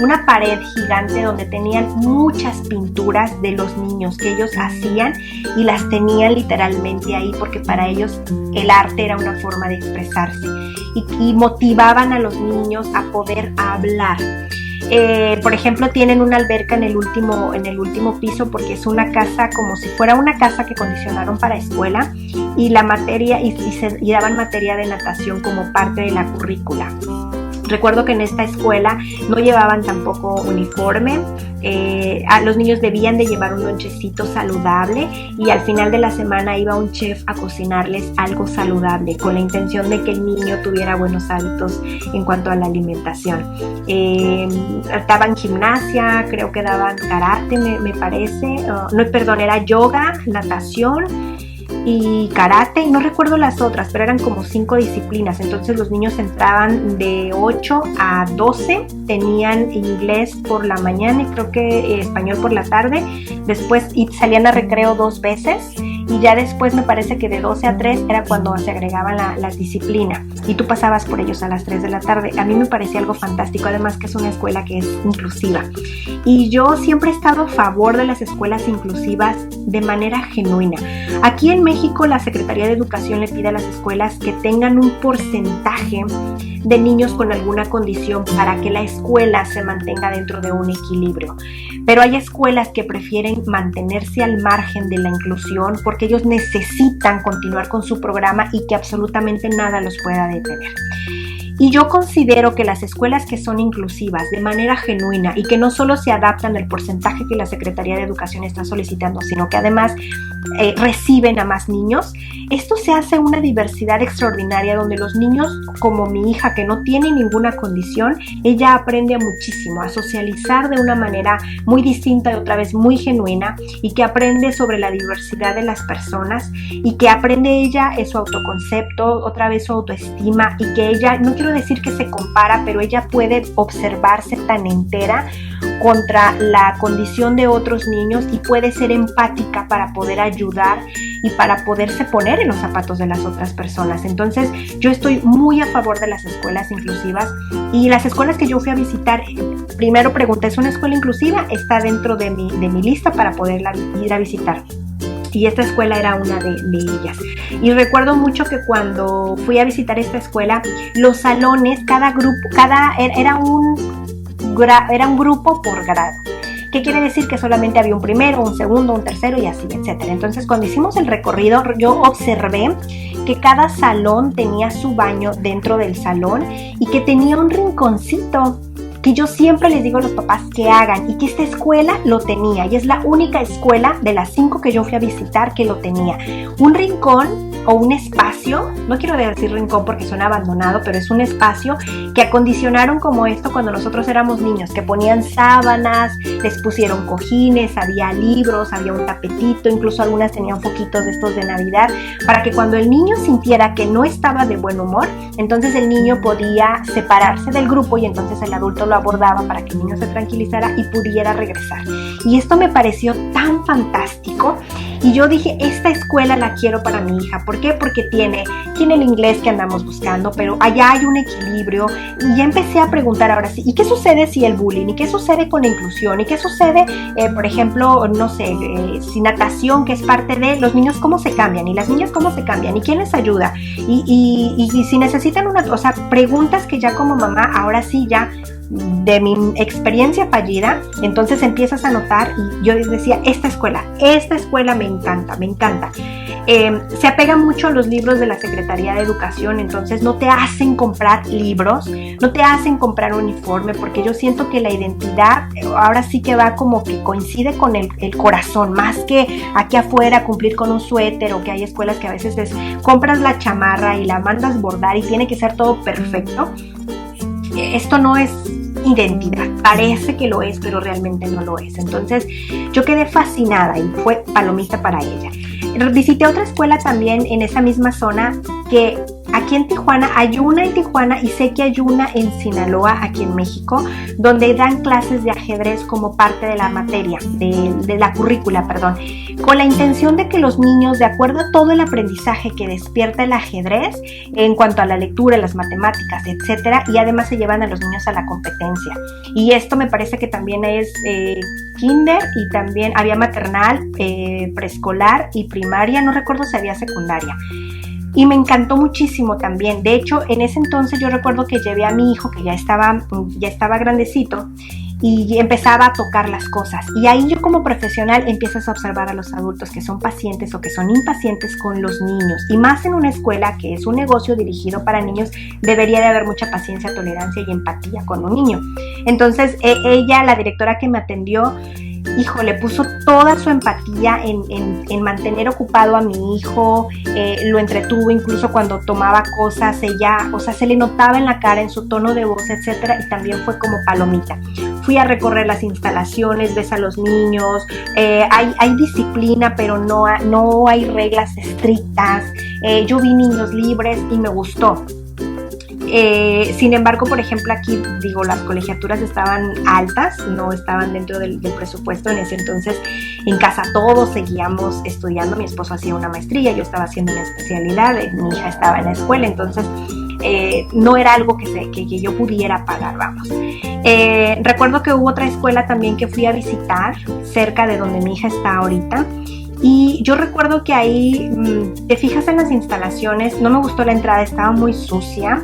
una pared gigante donde tenían muchas pinturas de los niños que ellos hacían y las tenían literalmente ahí porque para ellos el arte era una forma de expresarse y motivaban a los niños a poder hablar. Por ejemplo, tienen una alberca en el último piso porque es una casa como si fuera una casa que condicionaron para escuela y la materia y daban materia de natación como parte de la currícula. Recuerdo que en esta escuela no llevaban tampoco uniforme, los niños debían de llevar un lonchecito saludable y al final de la semana iba un chef a cocinarles algo saludable con la intención de que el niño tuviera buenos hábitos en cuanto a la alimentación. Daban gimnasia, creo que daban karate, me parece, era yoga, natación y karate, y no recuerdo las otras, pero eran como 5 disciplinas. Entonces los niños entraban de 8 a 12, tenían inglés por la mañana y creo que español por la tarde, después salían a recreo 2 veces y ya después me parece que de 12 a 3 era cuando se agregaban las disciplinas y tú pasabas por ellos a las 3 de la tarde. A mí me parecía algo fantástico, además que es una escuela que es inclusiva y yo siempre he estado a favor de las escuelas inclusivas de manera genuina. Aquí en México la Secretaría de Educación le pide a las escuelas que tengan un porcentaje de niños con alguna condición para que la escuela se mantenga dentro de un equilibrio. Pero hay escuelas que prefieren mantenerse al margen de la inclusión porque ellos necesitan continuar con su programa y que absolutamente nada los pueda detener. Y yo considero que las escuelas que son inclusivas de manera genuina y que no solo se adaptan al porcentaje que la Secretaría de Educación está solicitando, sino que además reciben a más niños, esto se hace una diversidad extraordinaria donde los niños, como mi hija que no tiene ninguna condición, ella aprende muchísimo a socializar de una manera muy distinta y otra vez muy genuina y que aprende sobre la diversidad de las personas y que aprende ella su autoconcepto, otra vez su autoestima y que ella, no quiero decir que se compara, pero ella puede observarse tan entera contra la condición de otros niños y puede ser empática para poder ayudar y para poderse poner en los zapatos de las otras personas. Entonces yo estoy muy a favor de las escuelas inclusivas y las escuelas que yo fui a visitar, primero pregunté, ¿es una escuela inclusiva? Está dentro de mi lista para poderla ir a visitar. Y esta escuela era una de ellas. Y recuerdo mucho que cuando fui a visitar esta escuela, los salones, cada grupo, era un grupo por grado. ¿Qué quiere decir? Que solamente había un primero, un segundo, un tercero y así, etcétera. Entonces, cuando hicimos el recorrido, yo observé que cada salón tenía su baño dentro del salón y que tenía un rinconcito que yo siempre les digo a los papás que hagan y que esta escuela lo tenía y es la única escuela de las 5 que yo fui a visitar que lo tenía. Un rincón o un espacio, no quiero decir rincón porque suena abandonado, pero es un espacio que acondicionaron como esto cuando nosotros éramos niños, que ponían sábanas, les pusieron cojines, había libros, había un tapetito, incluso algunas tenían foquitos de estos de Navidad, para que cuando el niño sintiera que no estaba de buen humor, entonces el niño podía separarse del grupo y entonces el adulto lo abordaba para que el niño se tranquilizara y pudiera regresar. Y esto me pareció tan fantástico y yo dije, esta escuela la quiero para mi hija. ¿Por qué? Porque tiene el inglés que andamos buscando, pero allá hay un equilibrio y ya empecé a preguntar ahora sí, ¿y qué sucede si el bullying? ¿Y qué sucede con la inclusión? ¿Y qué sucede, por ejemplo, no sé, si natación, que es parte de los niños, cómo se cambian? ¿Y las niñas cómo se cambian? ¿Y quién les ayuda? Y si necesitan preguntas que ya como mamá, ahora sí ya de mi experiencia fallida, entonces empiezas a notar y yo decía, esta escuela me encanta. Se apega mucho a los libros de la Secretaría de Educación, entonces no te hacen comprar libros, no te hacen comprar uniforme, porque yo siento que la identidad ahora sí que va como que coincide con el corazón, más que aquí afuera cumplir con un suéter, o que hay escuelas que a veces compras la chamarra y la mandas bordar y tiene que ser todo perfecto. Esto no es identidad. Parece que lo es, pero realmente no lo es. Entonces yo quedé fascinada y fue palomita para ella. Visité otra escuela también en esa misma zona, que aquí en Tijuana, hay una en Tijuana y sé que hay una en Sinaloa, aquí en México, donde dan clases de ajedrez como parte de la materia, de la currícula, perdón, con la intención de que los niños, de acuerdo a todo el aprendizaje que despierta el ajedrez, en cuanto a la lectura, las matemáticas, etcétera, y además se llevan a los niños a la competencia. Y esto me parece que también es kinder, y también había maternal, preescolar y primaria, no recuerdo si había secundaria. Y me encantó muchísimo también. De hecho, en ese entonces yo recuerdo que llevé a mi hijo, que ya estaba grandecito, y empezaba a tocar las cosas. Y ahí yo, como profesional, empiezas a observar a los adultos que son pacientes o que son impacientes con los niños. Y más en una escuela que es un negocio dirigido para niños, debería de haber mucha paciencia, tolerancia y empatía con un niño. Entonces, ella, la directora que me atendió, híjole, puso toda su empatía en mantener ocupado a mi hijo, lo entretuvo incluso cuando tomaba cosas, ella, o sea, se le notaba en la cara, en su tono de voz, etcétera, y también fue como palomita. Fui a recorrer las instalaciones, ves a los niños, hay disciplina, pero no hay reglas estrictas. Yo vi niños libres y me gustó. Sin embargo, por ejemplo, aquí, digo, las colegiaturas estaban altas, no estaban dentro del presupuesto. En ese entonces, en casa todos seguíamos estudiando. Mi esposo hacía una maestría, yo estaba haciendo una especialidad, mi hija estaba en la escuela, entonces no era algo que yo pudiera pagar, vamos. Recuerdo que hubo otra escuela también que fui a visitar, cerca de donde mi hija está ahorita. Y yo recuerdo que ahí, te fijas en las instalaciones, no me gustó la entrada, estaba muy sucia.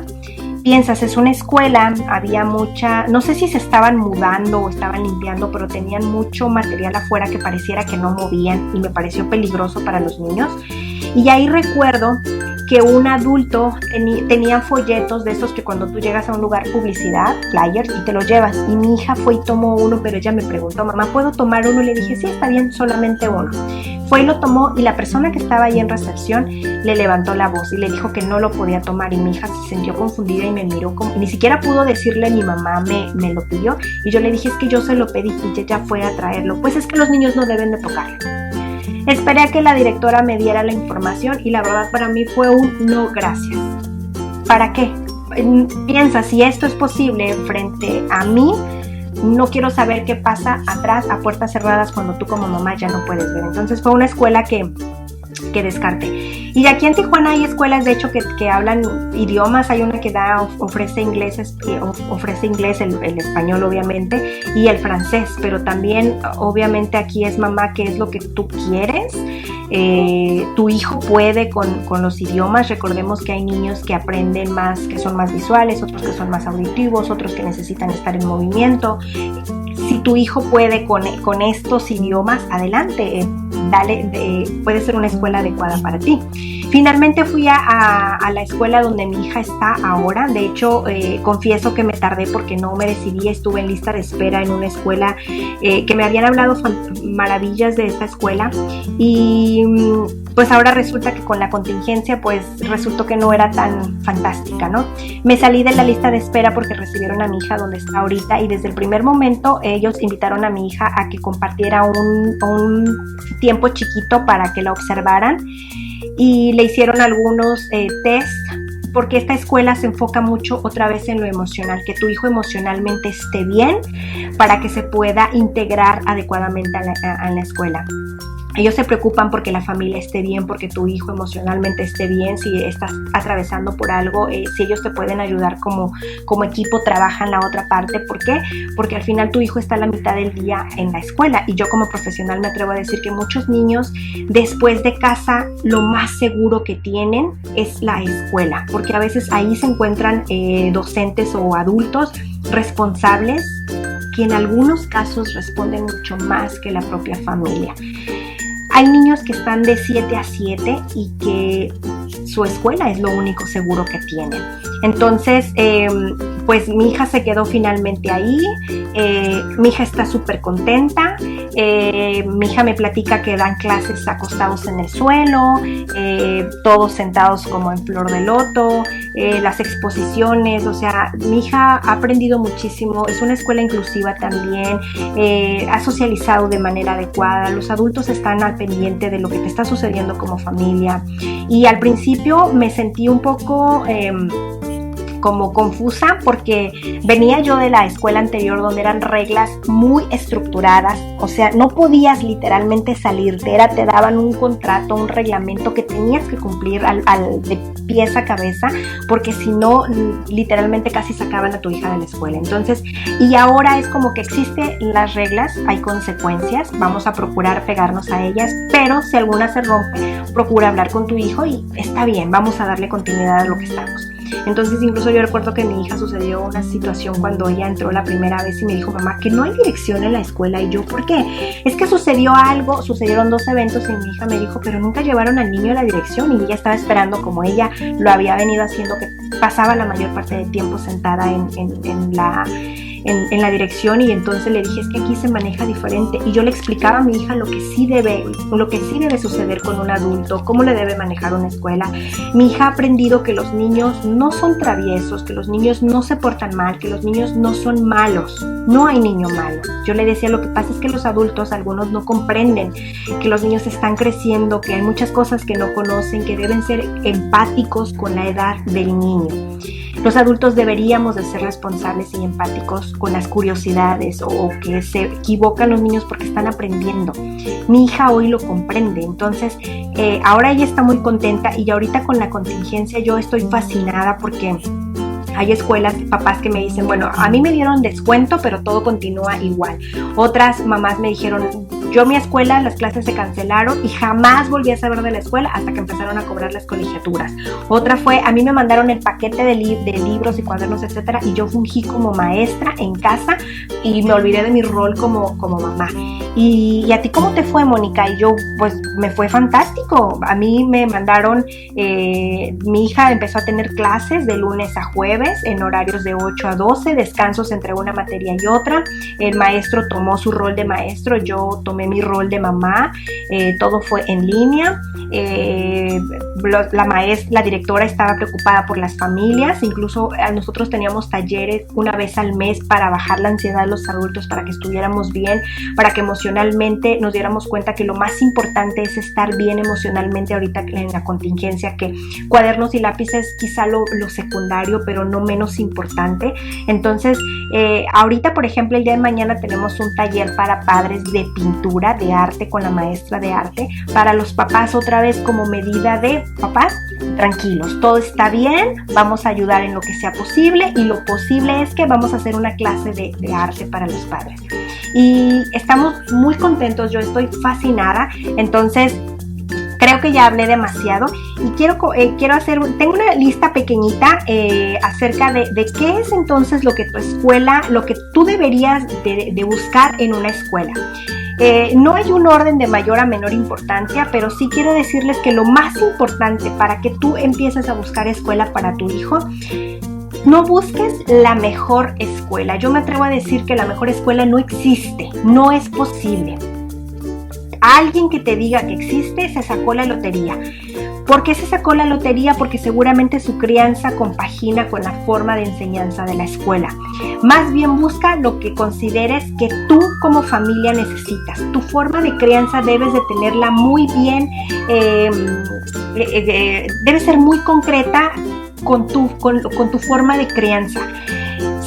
Piensas, es una escuela, había mucha, no sé si se estaban mudando o estaban limpiando, pero tenían mucho material afuera que pareciera que no movían, y me pareció peligroso para los niños. Y ahí recuerdo que un adulto tenía folletos de esos que cuando tú llegas a un lugar, publicidad, flyers, y te los llevas. Y mi hija fue y tomó uno, pero ella me preguntó, mamá, ¿puedo tomar uno? Y le dije, sí, está bien, solamente uno. Fue y lo tomó, y la persona que estaba ahí en recepción le levantó la voz y le dijo que no lo podía tomar, y mi hija se sintió confundida y me miró como, ni siquiera pudo decirle, mi mamá me lo pidió, y yo le dije, es que yo se lo pedí y ella fue a traerlo. Pues es que los niños no deben de tocarlo. Esperé a que la directora me diera la información y la verdad para mí fue un no gracias. ¿Para qué? Piensa, si esto es posible frente a mí, no quiero saber qué pasa atrás, a puertas cerradas, cuando tú como mamá ya no puedes ver. Entonces fue una escuela que descarté. Y aquí en Tijuana hay escuelas, de hecho, que hablan idiomas. Hay una que ofrece inglés, el español obviamente, y el francés, pero también obviamente aquí es mamá, qué es lo que tú quieres. Tu hijo puede con los idiomas. Recordemos que hay niños que aprenden más, que son más visuales, otros que son más auditivos, otros que necesitan estar en movimiento. Si tu hijo puede con estos idiomas, adelante, puede ser una escuela adecuada para ti. Finalmente fui a la escuela donde mi hija está ahora. De hecho, confieso que me tardé porque no me decidí. Estuve en lista de espera en una escuela que me habían hablado maravillas de esta escuela, y pues ahora resulta que con la contingencia pues resultó que no era tan fantástica, ¿no? Me salí de la lista de espera porque recibieron a mi hija donde está ahorita, y desde el primer momento ellos invitaron a mi hija a que compartiera un tiempo chiquito para que la observaran, y le hicieron algunos test, porque esta escuela se enfoca mucho otra vez en lo emocional, que tu hijo emocionalmente esté bien para que se pueda integrar adecuadamente a la escuela. Ellos se preocupan porque la familia esté bien, porque tu hijo emocionalmente esté bien. Si estás atravesando por algo, si ellos te pueden ayudar como equipo, trabajan la otra parte. ¿Por qué? Porque al final tu hijo está la mitad del día en la escuela, y yo como profesional me atrevo a decir que muchos niños después de casa lo más seguro que tienen es la escuela, porque a veces ahí se encuentran docentes o adultos responsables que en algunos casos responden mucho más que la propia familia. Hay niños que están de 7 a 7 y que su escuela es lo único seguro que tienen. Entonces, pues mi hija se quedó finalmente ahí. Mi hija está súper contenta. Mi hija me platica que dan clases acostados en el suelo, todos sentados como en flor de loto, las exposiciones. O sea, mi hija ha aprendido muchísimo. Es una escuela inclusiva también, ha socializado de manera adecuada. Los adultos están al pendiente de lo que te está sucediendo como familia. Y al principio me sentí un poco como confusa, porque venía yo de la escuela anterior donde eran reglas muy estructuradas. O sea, no podías literalmente salirte, te daban un contrato, un reglamento que tenías que cumplir de pies a cabeza, porque si no, literalmente casi sacaban a tu hija de la escuela. Entonces, y ahora es como que existen las reglas, hay consecuencias, vamos a procurar pegarnos a ellas, pero si alguna se rompe, procura hablar con tu hijo y está bien, vamos a darle continuidad a lo que estamos. Entonces, incluso yo recuerdo que mi hija sucedió una situación cuando ella entró la primera vez y me dijo: mamá, que no hay dirección en la escuela. Y yo, ¿por qué? Es que sucedió algo, sucedieron 2 eventos y mi hija me dijo, pero nunca llevaron al niño a la dirección. Y ella estaba esperando, como ella lo había venido haciendo, que pasaba la mayor parte del tiempo sentada en la dirección. Y entonces le dije: es que aquí se maneja diferente. Y yo le explicaba a mi hija lo que sí debe suceder con un adulto, cómo le debe manejar una escuela. Mi hija ha aprendido que los niños no son traviesos, que los niños no se portan mal, que los niños no son malos. No hay niño malo. Yo le decía: lo que pasa es que los adultos, algunos no comprenden que los niños están creciendo, que hay muchas cosas que no conocen, que deben ser empáticos con la edad del niño. Los adultos deberíamos de ser responsables y empáticos con las curiosidades, o que se equivocan los niños porque están aprendiendo. Mi hija hoy lo comprende. Entonces, ahora ella está muy contenta, y ahorita con la contingencia yo estoy fascinada porque hay escuelas, papás que me dicen: bueno, a mí me dieron descuento, pero todo continúa igual. Otras mamás me dijeron: yo mi escuela, las clases se cancelaron y jamás volví a saber de la escuela hasta que empezaron a cobrar las colegiaturas. Otra fue: a mí me mandaron el paquete de libros y cuadernos, etcétera, y yo fungí como maestra en casa y me olvidé de mi rol como mamá. ¿Y a ti cómo te fue, Mónica? Y yo, pues me fue fantástico. A mí me mandaron, mi hija empezó a tener clases de lunes a jueves en horarios de 8 a 12, descansos entre una materia y otra. El maestro tomó su rol de maestro, yo tomé mi rol de mamá, todo fue en línea. La directora estaba preocupada por las familias, incluso nosotros teníamos talleres una vez al mes para bajar la ansiedad de los adultos, para que estuviéramos bien, para que emocionalmente nos diéramos cuenta que lo más importante es estar bien emocionalmente ahorita en la contingencia, que cuadernos y lápices quizá lo secundario, pero no menos importante. Entonces, ahorita, por ejemplo, el día de mañana tenemos un taller para padres de pintura, de arte, con la maestra de arte, para los papás, otra vez como medida de: papás, tranquilos, todo está bien, vamos a ayudar en lo que sea posible, y lo posible es que vamos a hacer una clase de arte para los padres. Y estamos muy contentos, yo estoy fascinada. Entonces, creo que ya hablé demasiado y quiero hacer, tengo una lista pequeñita acerca de qué es entonces lo que tu escuela, lo que tú deberías de buscar en una escuela. No hay un orden de mayor a menor importancia, pero sí quiero decirles que lo más importante para que tú empieces a buscar escuela para tu hijo, no busques la mejor escuela. Yo me atrevo a decir que la mejor escuela no existe, no es posible. Alguien que te diga que existe se sacó la lotería. ¿Por qué se sacó la lotería? Porque seguramente su crianza compagina con la forma de enseñanza de la escuela. Más bien busca lo que consideres que tú como familia necesitas. Tu forma de crianza debes de tenerla muy bien, debe ser muy concreta con tu forma de crianza.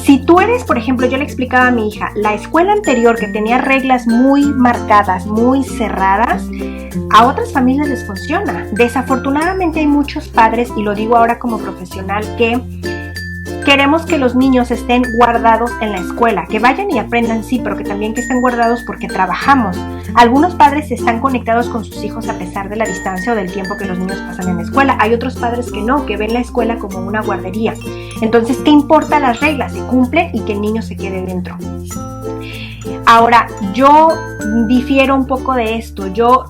Si tú eres, por ejemplo, yo le explicaba a mi hija, la escuela anterior que tenía reglas muy marcadas, muy cerradas, a otras familias les funciona. Desafortunadamente hay muchos padres, y lo digo ahora como profesional, que queremos que los niños estén guardados en la escuela, que vayan y aprendan, sí, pero que también que estén guardados porque trabajamos. Algunos padres están conectados con sus hijos a pesar de la distancia o del tiempo que los niños pasan en la escuela. Hay otros padres que no, que ven la escuela como una guardería. Entonces, ¿qué importa las reglas? Se cumplen y que el niño se quede dentro. Ahora, yo difiero un poco de esto. Yo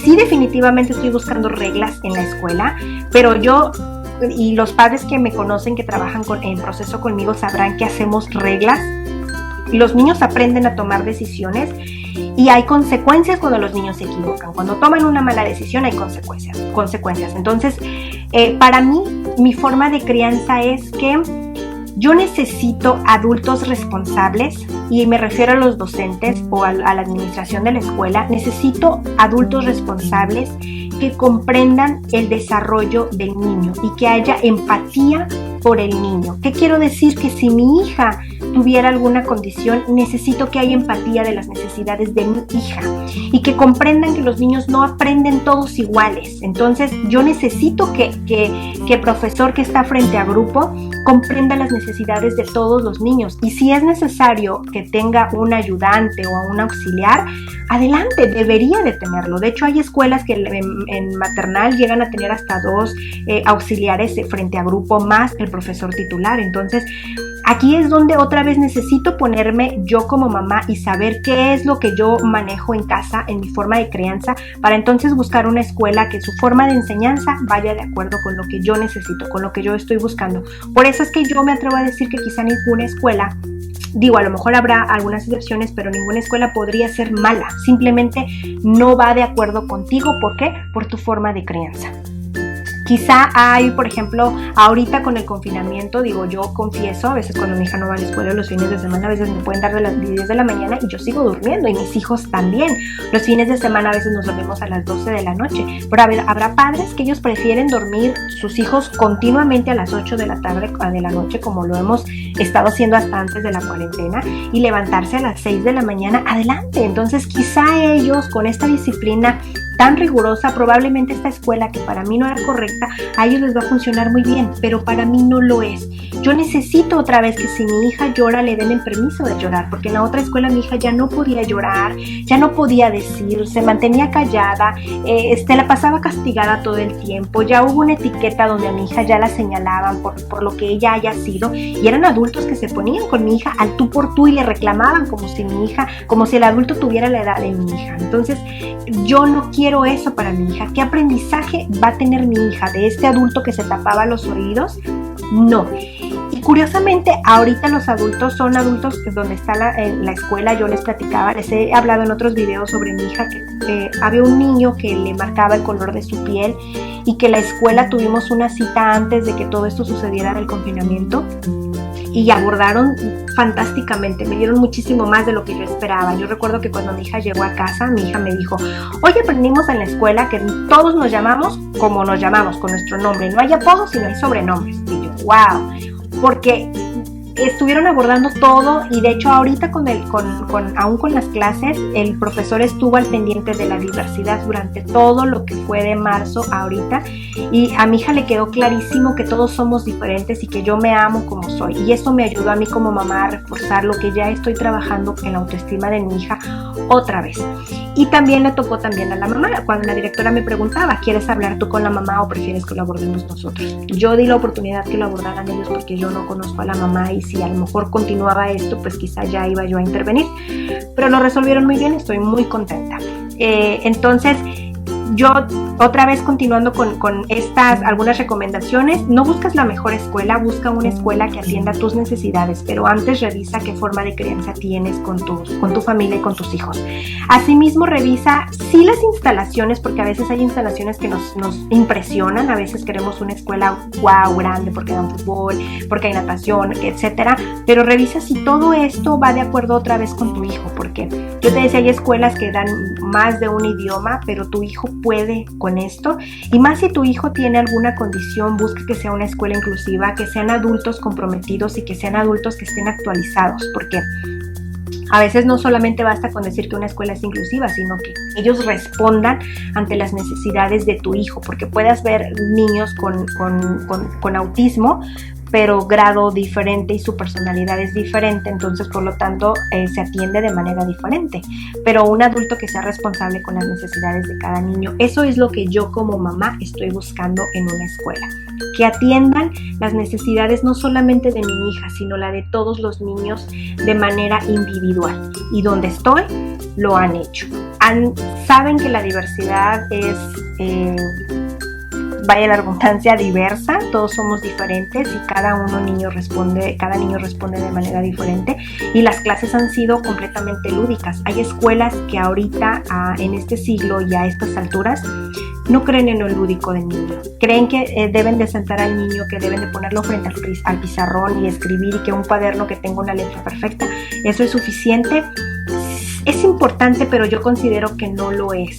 sí definitivamente estoy buscando reglas en la escuela, pero yo y los padres que me conocen, que trabajan en proceso conmigo, sabrán que hacemos reglas. Los niños aprenden a tomar decisiones y hay consecuencias cuando los niños se equivocan. Cuando toman una mala decisión hay consecuencias. Entonces, para mí, mi forma de crianza es que yo necesito adultos responsables, y me refiero a los docentes o a la administración de la escuela. Necesito adultos responsables que comprendan el desarrollo del niño y que haya empatía por el niño. ¿Qué quiero decir? Que si mi hija tuviera alguna condición, necesito que haya empatía de las necesidades de mi hija y que comprendan que los niños no aprenden todos iguales. Entonces yo necesito que el profesor que está frente a grupo comprenda las necesidades de todos los niños, y si es necesario que tenga un ayudante o un auxiliar, adelante, debería de tenerlo. De hecho, hay escuelas que en maternal llegan a tener hasta 2 auxiliares frente a grupo más el profesor titular. Entonces, aquí es donde otra vez necesito ponerme yo como mamá y saber qué es lo que yo manejo en casa, en mi forma de crianza, para entonces buscar una escuela que su forma de enseñanza vaya de acuerdo con lo que yo necesito, con lo que yo estoy buscando. Por eso es que yo me atrevo a decir que quizá ninguna escuela, digo, a lo mejor habrá algunas excepciones, pero ninguna escuela podría ser mala. Simplemente no va de acuerdo contigo. ¿Por qué? Por tu forma de crianza. Quizá hay, por ejemplo, ahorita con el confinamiento, digo, yo confieso, a veces cuando mi hija no va a la escuela los fines de semana, a veces me pueden dar de las 10 de la mañana y yo sigo durmiendo, y mis hijos también. Los fines de semana a veces nos dormimos a las 12 de la noche, pero a ver, habrá padres que ellos prefieren dormir sus hijos continuamente a las 8 de la tarde, de la noche, como lo hemos estado haciendo hasta antes de la cuarentena, y levantarse a las 6 de la mañana, adelante. Entonces quizá ellos, con esta disciplina tan rigurosa, probablemente esta escuela que para mí no era correcta, a ellos les va a funcionar muy bien, pero para mí no lo es. Yo necesito otra vez que si mi hija llora le den el permiso de llorar, porque en la otra escuela mi hija ya no podía llorar, ya no podía decir, se mantenía callada, la pasaba castigada todo el tiempo. Ya hubo una etiqueta donde a mi hija ya la señalaban por lo que ella haya sido, y eran adultos que se ponían con mi hija al tú por tú y le reclamaban como si el adulto tuviera la edad de mi hija. Entonces yo no quiero eso para mi hija. ¿Qué aprendizaje va a tener mi hija de este adulto que se tapaba los oídos? No. Y curiosamente, ahorita los adultos son adultos donde está la escuela. Yo les platicaba, les he hablado en otros videos sobre mi hija, que había un niño que le marcaba el color de su piel, y que la escuela tuvimos una cita antes de que todo esto sucediera del confinamiento, y abordaron fantásticamente, me dieron muchísimo más de lo que yo esperaba. Yo recuerdo que cuando mi hija llegó a casa, mi hija me dijo: oye, aprendimos en la escuela que todos nos llamamos como nos llamamos, con nuestro nombre, no hay apodos sino hay sobrenombres. Y yo, wow, porque estuvieron abordando todo, y de hecho ahorita aún con las clases, el profesor estuvo al pendiente de la diversidad durante todo lo que fue de marzo a ahorita, y a mi hija le quedó clarísimo que todos somos diferentes y que yo me amo como soy, y eso me ayudó a mí como mamá a reforzar lo que ya estoy trabajando en la autoestima de mi hija otra vez. Y también le tocó también a la mamá, cuando la directora me preguntaba: ¿quieres hablar tú con la mamá o prefieres que lo abordemos nosotros? Yo di la oportunidad que lo abordaran ellos, porque yo no conozco a la mamá, y si a lo mejor continuaba esto, pues quizá ya iba yo a intervenir, pero lo resolvieron muy bien, estoy muy contenta. Entonces, yo otra vez continuando con estas algunas recomendaciones: no buscas la mejor escuela, busca una escuela que atienda tus necesidades, pero antes revisa qué forma de crianza tienes con tu familia y con tus hijos. Asimismo, revisa sí las instalaciones, porque a veces hay instalaciones que nos impresionan. A veces queremos una escuela wow, grande, porque dan fútbol, porque hay natación, etcétera, pero revisa si todo esto va de acuerdo otra vez con tu hijo, porque yo te decía, hay escuelas que dan más de un idioma, pero tu hijo puede con esto, y más si tu hijo tiene alguna condición, busca que sea una escuela inclusiva, que sean adultos comprometidos y que sean adultos que estén actualizados, porque a veces no solamente basta con decir que una escuela es inclusiva, sino que ellos respondan ante las necesidades de tu hijo, porque puedas ver niños con autismo, pero grado diferente y su personalidad es diferente, entonces por lo tanto se atiende de manera diferente, pero un adulto que sea responsable con las necesidades de cada niño. Eso es lo que yo como mamá estoy buscando en una escuela, que atiendan las necesidades no solamente de mi hija, sino la de todos los niños de manera individual, y donde estoy lo han hecho. Saben que la diversidad es vaya la redundancia, diversa, todos somos diferentes y cada niño responde de manera diferente, y las clases han sido completamente lúdicas. Hay escuelas que ahorita, en este siglo y a estas alturas, no creen en lo lúdico del niño. Creen que deben de sentar al niño, que deben de ponerlo frente al pizarrón y escribir, y que un cuaderno que tenga una letra perfecta, eso es suficiente. Es importante, pero yo considero que no lo es.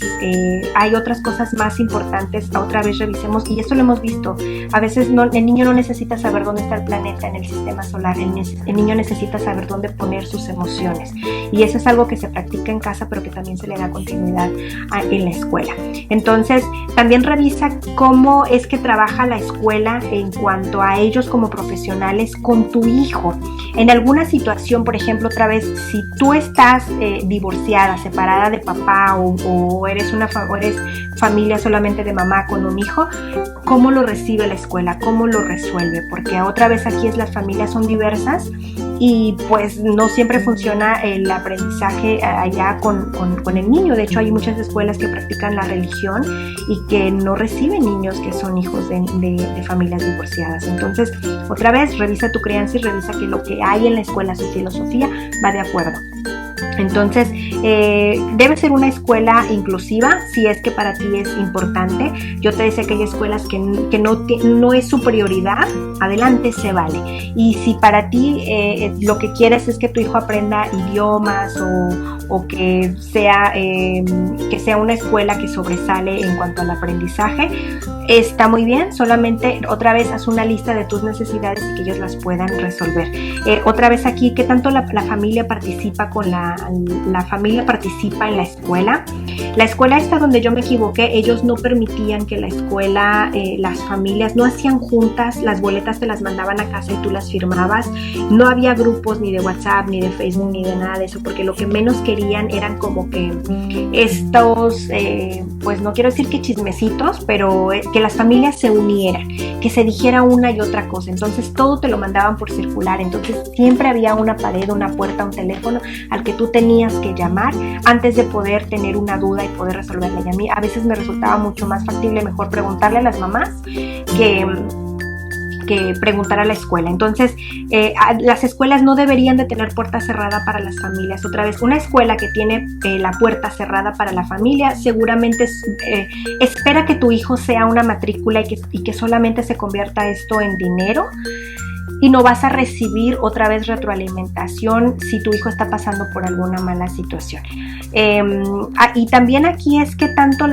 Hay otras cosas más importantes. Otra vez revisemos, y eso lo hemos visto. A veces el niño no necesita saber dónde está el planeta en el sistema solar. El niño necesita saber dónde poner sus emociones. Y eso es algo que se practica en casa, pero que también se le da continuidad en la escuela. Entonces, también revisa cómo es que trabaja la escuela en cuanto a ellos como profesionales con tu hijo. En alguna situación, por ejemplo, otra vez, si tú estás divorciada, separada de papá, o eres familia solamente de mamá con un hijo, ¿cómo lo recibe la escuela? ¿Cómo lo resuelve? Porque otra vez aquí las familias son diversas y pues no siempre funciona el aprendizaje allá con el niño. De hecho, hay muchas escuelas que practican la religión y que no reciben niños que son hijos de familias divorciadas. Entonces, otra vez, revisa tu crianza y revisa que lo que hay en la escuela, su filosofía, va de acuerdo. Entonces, debe ser una escuela inclusiva, si es que para ti es importante. Yo te decía que hay escuelas que no es su prioridad, adelante, se vale. Y si para ti lo que quieres es que tu hijo aprenda idiomas o que sea una escuela que sobresale en cuanto al aprendizaje, está muy bien. Solamente otra vez haz una lista de tus necesidades y que ellos las puedan resolver. Otra vez aquí, ¿qué tanto la familia participa la familia participa en la escuela? La escuela esta donde yo me equivoqué, ellos no permitían que la escuela, las familias no hacían juntas, las boletas te las mandaban a casa y tú las firmabas. No había grupos ni de WhatsApp, ni de Facebook, ni de nada de eso, porque lo que menos querían eran como que estos, pues no quiero decir que chismecitos, pero que las familias se unieran, que se dijera una y otra cosa. Entonces todo te lo mandaban por circular. Entonces siempre había una pared, una puerta, un teléfono al que tú tenías que llamar antes de poder tener una duda y poder resolverla. Y a mí a veces me resultaba mucho más factible, mejor preguntarle a las mamás que preguntar a la escuela. Entonces, las escuelas no deberían de tener puerta cerrada para las familias. Otra vez, una escuela que tiene la puerta cerrada para la familia seguramente espera que tu hijo sea una matrícula y que solamente se convierta esto en dinero, y no vas a recibir otra vez retroalimentación si tu hijo está pasando por alguna mala situación. Y también aquí es que tanto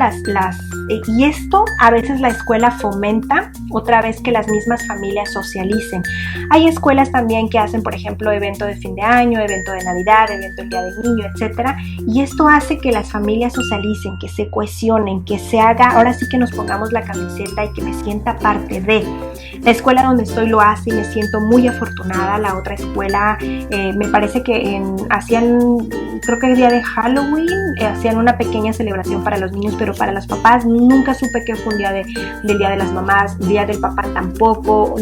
y esto a veces la escuela fomenta otra vez que las mismas familias socialicen. Hay escuelas también que hacen, por ejemplo, evento de fin de año, evento de Navidad, evento del Día del Niño, etcétera, y esto hace que las familias socialicen, que se cohesionen, que se haga, ahora sí que nos pongamos la camiseta y que me sienta parte de. La escuela donde estoy lo hace y me siento muy afortunada. La otra escuela, me parece que creo que el día de Halloween, hacían una pequeña celebración para los niños, pero para los papás nunca supe que fue un día del Día de las Mamás, Día del Papá tampoco,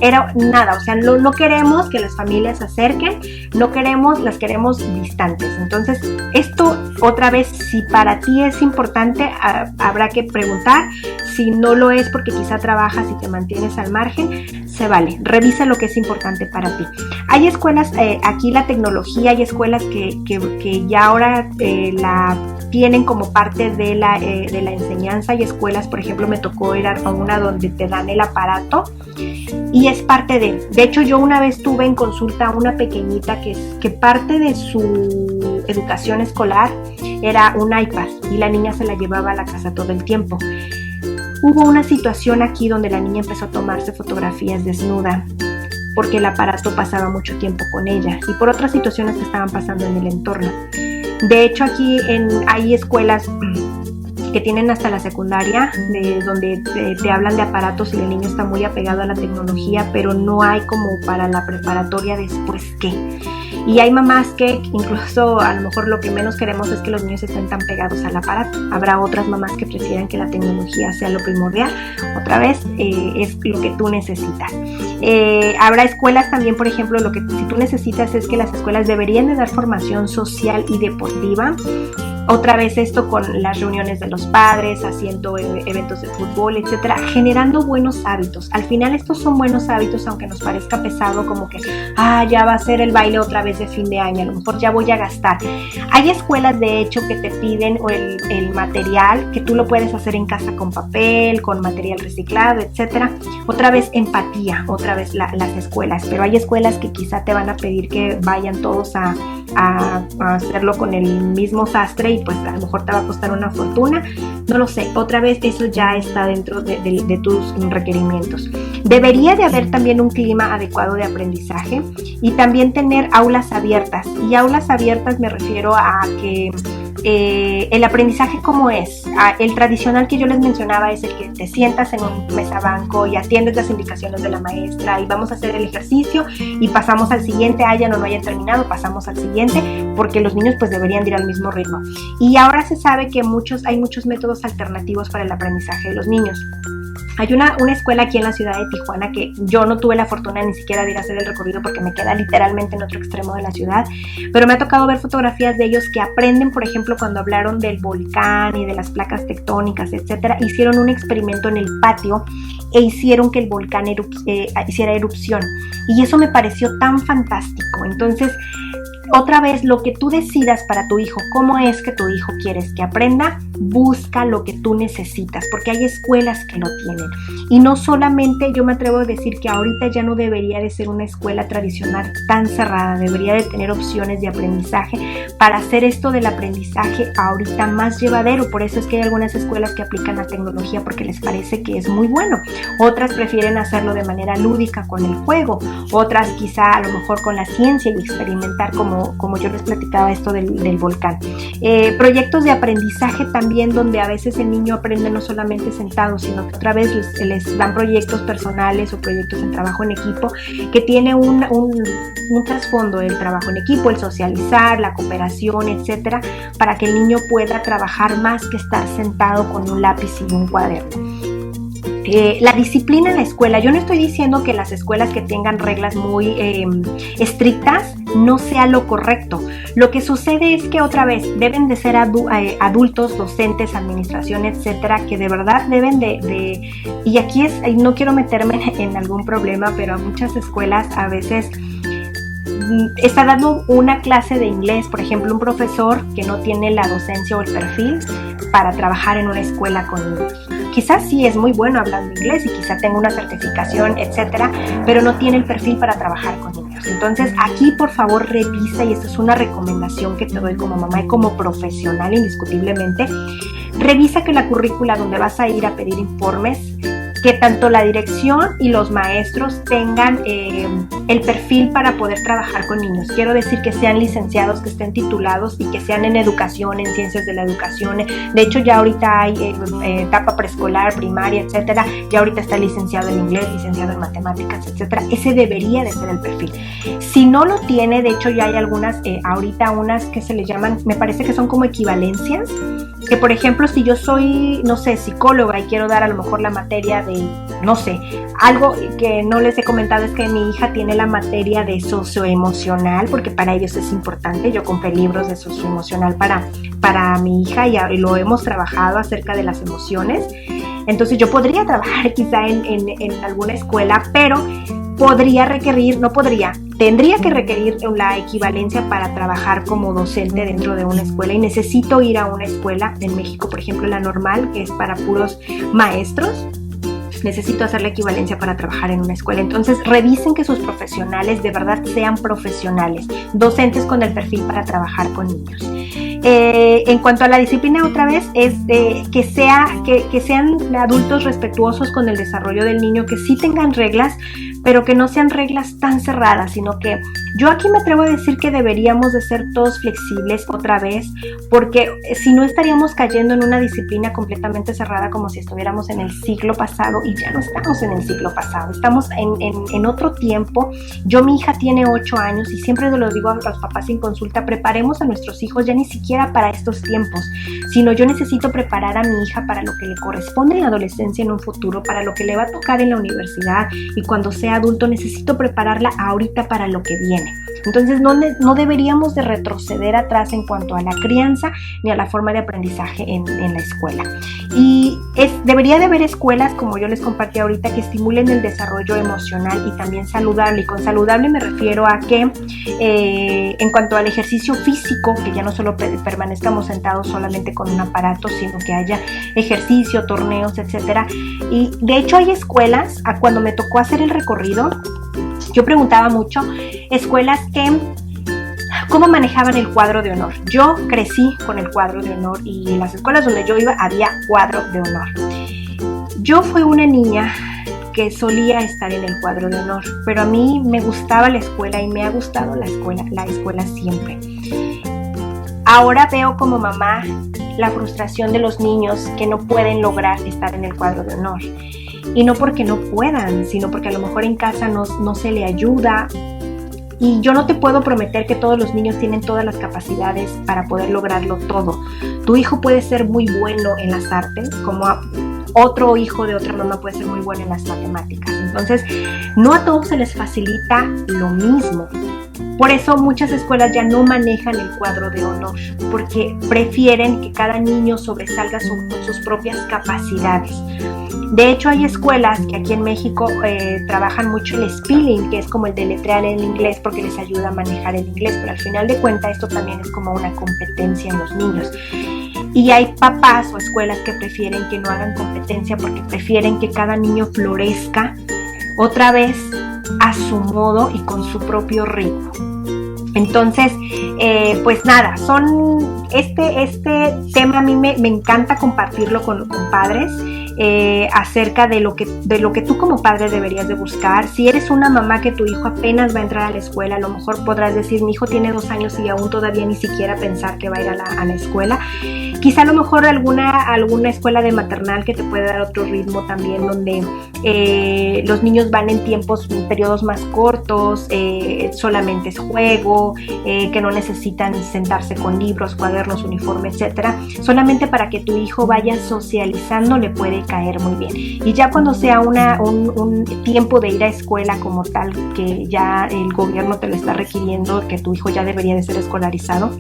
era nada. O sea, no queremos que las familias se acerquen, las queremos distantes. Entonces, esto otra vez, si para ti es importante, habrá que preguntar. Si no lo es porque quizá trabajas y te mantienes al margen, se vale. Revisa lo que es importante para ti. Hay escuelas, aquí la tecnología, hay escuelas que ya ahora la tienen como parte de la enseñanza. Hay escuelas, por ejemplo, me tocó ir a una donde te dan el aparato y es parte de hecho, yo una vez tuve en consulta a una pequeñita que parte de su educación escolar era un iPad y la niña se la llevaba a la casa todo el tiempo. Hubo una situación aquí donde la niña empezó a tomarse fotografías desnuda porque el aparato pasaba mucho tiempo con ella y por otras situaciones que estaban pasando en el entorno. De hecho, aquí hay escuelas que tienen hasta la secundaria, donde te hablan de aparatos y el niño está muy apegado a la tecnología, pero no hay como para la preparatoria después qué. Y hay mamás que incluso a lo mejor lo que menos queremos es que los niños estén tan pegados al aparato. Habrá otras mamás que prefieran que la tecnología sea lo primordial. Otra vez, es lo que tú necesitas. Habrá escuelas también, por ejemplo, si tú necesitas es que las escuelas deberían de dar formación social y deportiva. Otra vez esto con las reuniones de los padres, haciendo eventos de fútbol, etcétera, generando buenos hábitos. Al final estos son buenos hábitos, aunque nos parezca pesado, como que, ya va a ser el baile otra vez de fin de año, a lo mejor ya voy a gastar. Hay escuelas de hecho que te piden el material, que tú lo puedes hacer en casa con papel, con material reciclado, etcétera. Otra vez empatía, otra vez las escuelas, pero hay escuelas que quizá te van a pedir que vayan todos a hacerlo con el mismo sastre y pues a lo mejor te va a costar una fortuna, no lo sé. Otra vez eso ya está dentro de tus requerimientos. Debería de haber también un clima adecuado de aprendizaje y también tener aulas abiertas, y aulas abiertas me refiero a que el aprendizaje como es, el tradicional que yo les mencionaba es el que te sientas en un mesabanco y atiendes las indicaciones de la maestra y vamos a hacer el ejercicio y pasamos al siguiente, hayan o no hayan terminado, pasamos al siguiente, porque los niños pues deberían ir al mismo ritmo. Y ahora se sabe que hay muchos métodos alternativos para el aprendizaje de los niños. Hay una escuela aquí en la ciudad de Tijuana que yo no tuve la fortuna ni siquiera de ir a hacer el recorrido porque me queda literalmente en otro extremo de la ciudad, pero me ha tocado ver fotografías de ellos que aprenden, por ejemplo, cuando hablaron del volcán y de las placas tectónicas, etcétera, hicieron un experimento en el patio e hicieron que el volcán hiciera erupción, y eso me pareció tan fantástico. Entonces, otra vez, lo que tú decidas para tu hijo, cómo es que tu hijo quieres que aprenda, busca lo que tú necesitas, porque hay escuelas que lo tienen. Y no solamente, yo me atrevo a decir que ahorita ya no debería de ser una escuela tradicional tan cerrada, debería de tener opciones de aprendizaje para hacer esto del aprendizaje ahorita más llevadero. Por eso es que hay algunas escuelas que aplican la tecnología porque les parece que es muy bueno. Otras prefieren hacerlo de manera lúdica con el juego, otras quizá a lo mejor con la ciencia y experimentar como yo les platicaba esto del volcán. Proyectos de aprendizaje también, donde a veces el niño aprende no solamente sentado, sino que otra vez les dan proyectos personales o proyectos en trabajo en equipo, que tiene un trasfondo del trabajo en equipo, el socializar, la cooperación, etcétera, para que el niño pueda trabajar más que estar sentado con un lápiz y un cuaderno. La disciplina en la escuela, yo no estoy diciendo que las escuelas que tengan reglas muy estrictas no sea lo correcto. Lo que sucede es que otra vez deben de ser adultos, docentes, administración, etcétera, que de verdad deben de y aquí no quiero meterme en algún problema, pero a muchas escuelas a veces está dando una clase de inglés, por ejemplo, un profesor que no tiene la docencia o el perfil para trabajar en una escuela con niños. Quizás sí es muy bueno hablando inglés y quizá tenga una certificación, etcétera, pero no tiene el perfil para trabajar con niños. Entonces, aquí por favor revisa, y esta es una recomendación que te doy como mamá y como profesional indiscutiblemente, revisa que la currícula donde vas a ir a pedir informes, que tanto la dirección y los maestros tengan el perfil para poder trabajar con niños. Quiero decir que sean licenciados, que estén titulados y que sean en educación, en ciencias de la educación. De hecho, ya ahorita hay etapa preescolar, primaria, etcétera. Ya ahorita está licenciado en inglés, licenciado en matemáticas, etcétera. Ese debería de ser el perfil. Si no lo tiene, de hecho ya hay algunas, ahorita unas que se le llaman, me parece que son como equivalencias, que por ejemplo, si yo soy, no sé, psicóloga y quiero dar a lo mejor la materia de, no sé, algo que no les he comentado es que mi hija tiene la materia de socioemocional, porque para ellos es importante. Yo compré libros de socioemocional para mi hija y lo hemos trabajado acerca de las emociones. Entonces yo podría trabajar quizá en alguna escuela, pero tendría que requerir la equivalencia para trabajar como docente dentro de una escuela, y necesito ir a una escuela en México, por ejemplo la normal, que es para puros maestros. Necesito hacer la equivalencia para trabajar en una escuela. Entonces revisen que sus profesionales de verdad sean profesionales, docentes con el perfil para trabajar con niños. En cuanto a la disciplina, otra vez, es que sean adultos respetuosos con el desarrollo del niño, que sí tengan reglas, pero que no sean reglas tan cerradas, sino que yo aquí me atrevo a decir que deberíamos de ser todos flexibles otra vez, porque si no estaríamos cayendo en una disciplina completamente cerrada como si estuviéramos en el siglo pasado, y ya no estamos en el siglo pasado, estamos en otro tiempo. Mi hija tiene 8 años y siempre lo digo a los papás en consulta: preparemos a nuestros hijos ya ni siquiera para estos tiempos, sino yo necesito preparar a mi hija para lo que le corresponde en la adolescencia en un futuro, para lo que le va a tocar en la universidad, y cuando sea adulto necesito prepararla ahorita para lo que viene. Entonces no deberíamos de retroceder atrás en cuanto a la crianza ni a la forma de aprendizaje en la escuela. Y debería de haber escuelas, como yo les compartí ahorita, que estimulen el desarrollo emocional y también saludable. Y con saludable me refiero a que en cuanto al ejercicio físico, que ya no solo permanezcamos sentados solamente con un aparato, sino que haya ejercicio, torneos, etcétera. Y de hecho hay escuelas, cuando me tocó hacer el recorrido, yo preguntaba mucho, escuelas que cómo manejaban el cuadro de honor. Yo crecí con el cuadro de honor y en las escuelas donde yo iba había cuadro de honor. Yo fui una niña que solía estar en el cuadro de honor, pero a mí me gustaba la escuela y me ha gustado la escuela siempre. Ahora veo como mamá la frustración de los niños que no pueden lograr estar en el cuadro de honor. Y no porque no puedan, sino porque a lo mejor en casa no se le ayuda. Y yo no te puedo prometer que todos los niños tienen todas las capacidades para poder lograrlo todo. Tu hijo puede ser muy bueno en las artes, como otro hijo de otra mamá puede ser muy bueno en las matemáticas. Entonces, no a todos se les facilita lo mismo. Por eso muchas escuelas ya no manejan el cuadro de honor, porque prefieren que cada niño sobresalga con sus propias capacidades. De hecho, hay escuelas que aquí en México trabajan mucho el spelling, que es como el deletrear en inglés, porque les ayuda a manejar el inglés, pero al final de cuentas esto también es como una competencia en los niños. Y hay papás o escuelas que prefieren que no hagan competencia porque prefieren que cada niño florezca otra vez a su modo y con su propio ritmo. Entonces, pues nada, este tema a mí me encanta compartirlo con padres. Acerca de lo que tú como padre deberías de buscar. Si eres una mamá que tu hijo apenas va a entrar a la escuela, a lo mejor podrás decir, mi hijo tiene 2 años y aún todavía ni siquiera pensar que va a ir a la escuela. Quizá a lo mejor alguna escuela de maternal que te puede dar otro ritmo también, donde los niños van en periodos más cortos, solamente es juego, que no necesitan sentarse con libros, cuadernos, uniforme, etcétera. Solamente para que tu hijo vaya socializando le puede caer muy bien. Y ya cuando sea un tiempo de ir a escuela como tal, que ya el gobierno te lo está requiriendo, que tu hijo ya debería de ser escolarizado,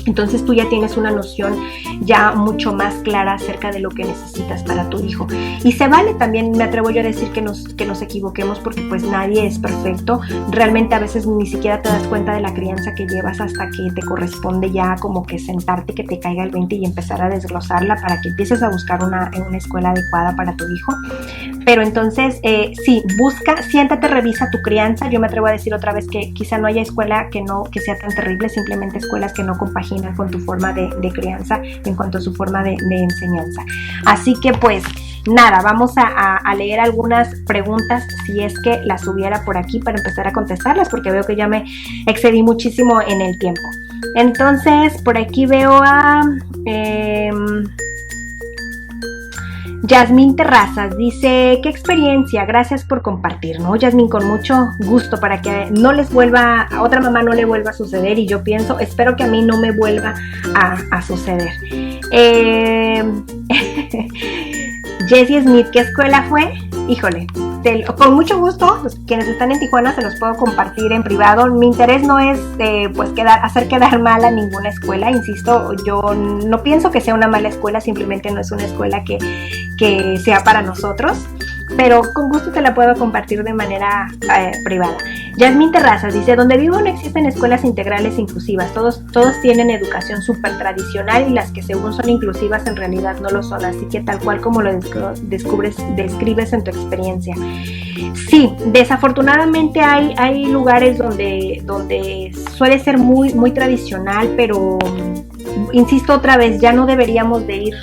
entonces tú ya tienes una noción ya mucho más clara acerca de lo que necesitas para tu hijo. Y se vale también, me atrevo yo a decir que nos equivoquemos, porque pues nadie es perfecto. Realmente a veces ni siquiera te das cuenta de la crianza que llevas hasta que te corresponde ya como que sentarte, que te caiga el 20 y empezar a desglosarla para que empieces a buscar una escuela adecuada para tu hijo. Pero entonces sí, siéntate, revisa tu crianza. Yo me atrevo a decir otra vez que quizá no haya escuela que sea tan terrible, simplemente escuelas que no compaginan con tu forma de crianza en cuanto a su forma de enseñanza. Así que pues nada, vamos a leer algunas preguntas, si es que las hubiera por aquí, para empezar a contestarlas, porque veo que ya me excedí muchísimo en el tiempo. Entonces por aquí veo a Yasmín Terrazas, dice, qué experiencia, gracias por compartir, ¿no? Yasmín, con mucho gusto, para que a otra mamá no le vuelva a suceder, y yo espero que a mí no me vuelva a suceder. Jessie Smith, ¿qué escuela fue? Híjole, con mucho gusto, los quienes están en Tijuana se los puedo compartir en privado. Mi interés no es hacer quedar mal a ninguna escuela, insisto, yo no pienso que sea una mala escuela, simplemente no es una escuela que sea para nosotros, pero con gusto te la puedo compartir de manera privada. Yasmín Terrazas dice, donde vivo no existen escuelas integrales e inclusivas, todos tienen educación súper tradicional, y las que según son inclusivas en realidad no lo son, así que tal cual como lo describes en tu experiencia. Sí, desafortunadamente hay lugares donde suele ser muy, muy tradicional, pero insisto otra vez, ya no deberíamos de ir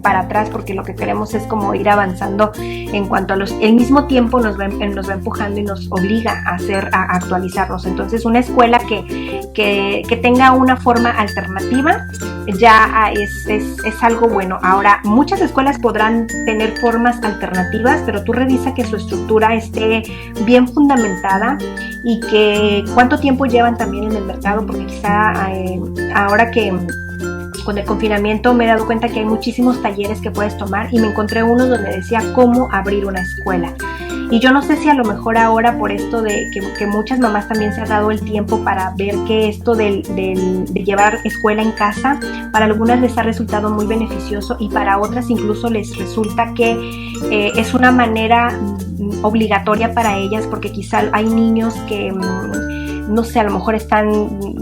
para atrás, porque lo que queremos es como ir avanzando en cuanto a el mismo tiempo nos va empujando y nos obliga a actualizarnos. Entonces una escuela que tenga una forma alternativa ya es algo bueno. Ahora, muchas escuelas podrán tener formas alternativas, pero tú revisa que su estructura esté bien fundamentada y que cuánto tiempo llevan también en el mercado, porque quizá ahora que con el confinamiento me he dado cuenta que hay muchísimos talleres que puedes tomar, y me encontré uno donde decía cómo abrir una escuela. Y yo no sé si a lo mejor ahora por esto de que muchas mamás también se han dado el tiempo para ver que esto de llevar escuela en casa, para algunas les ha resultado muy beneficioso y para otras incluso les resulta que es una manera obligatoria para ellas, porque quizá hay niños que no sé, a lo mejor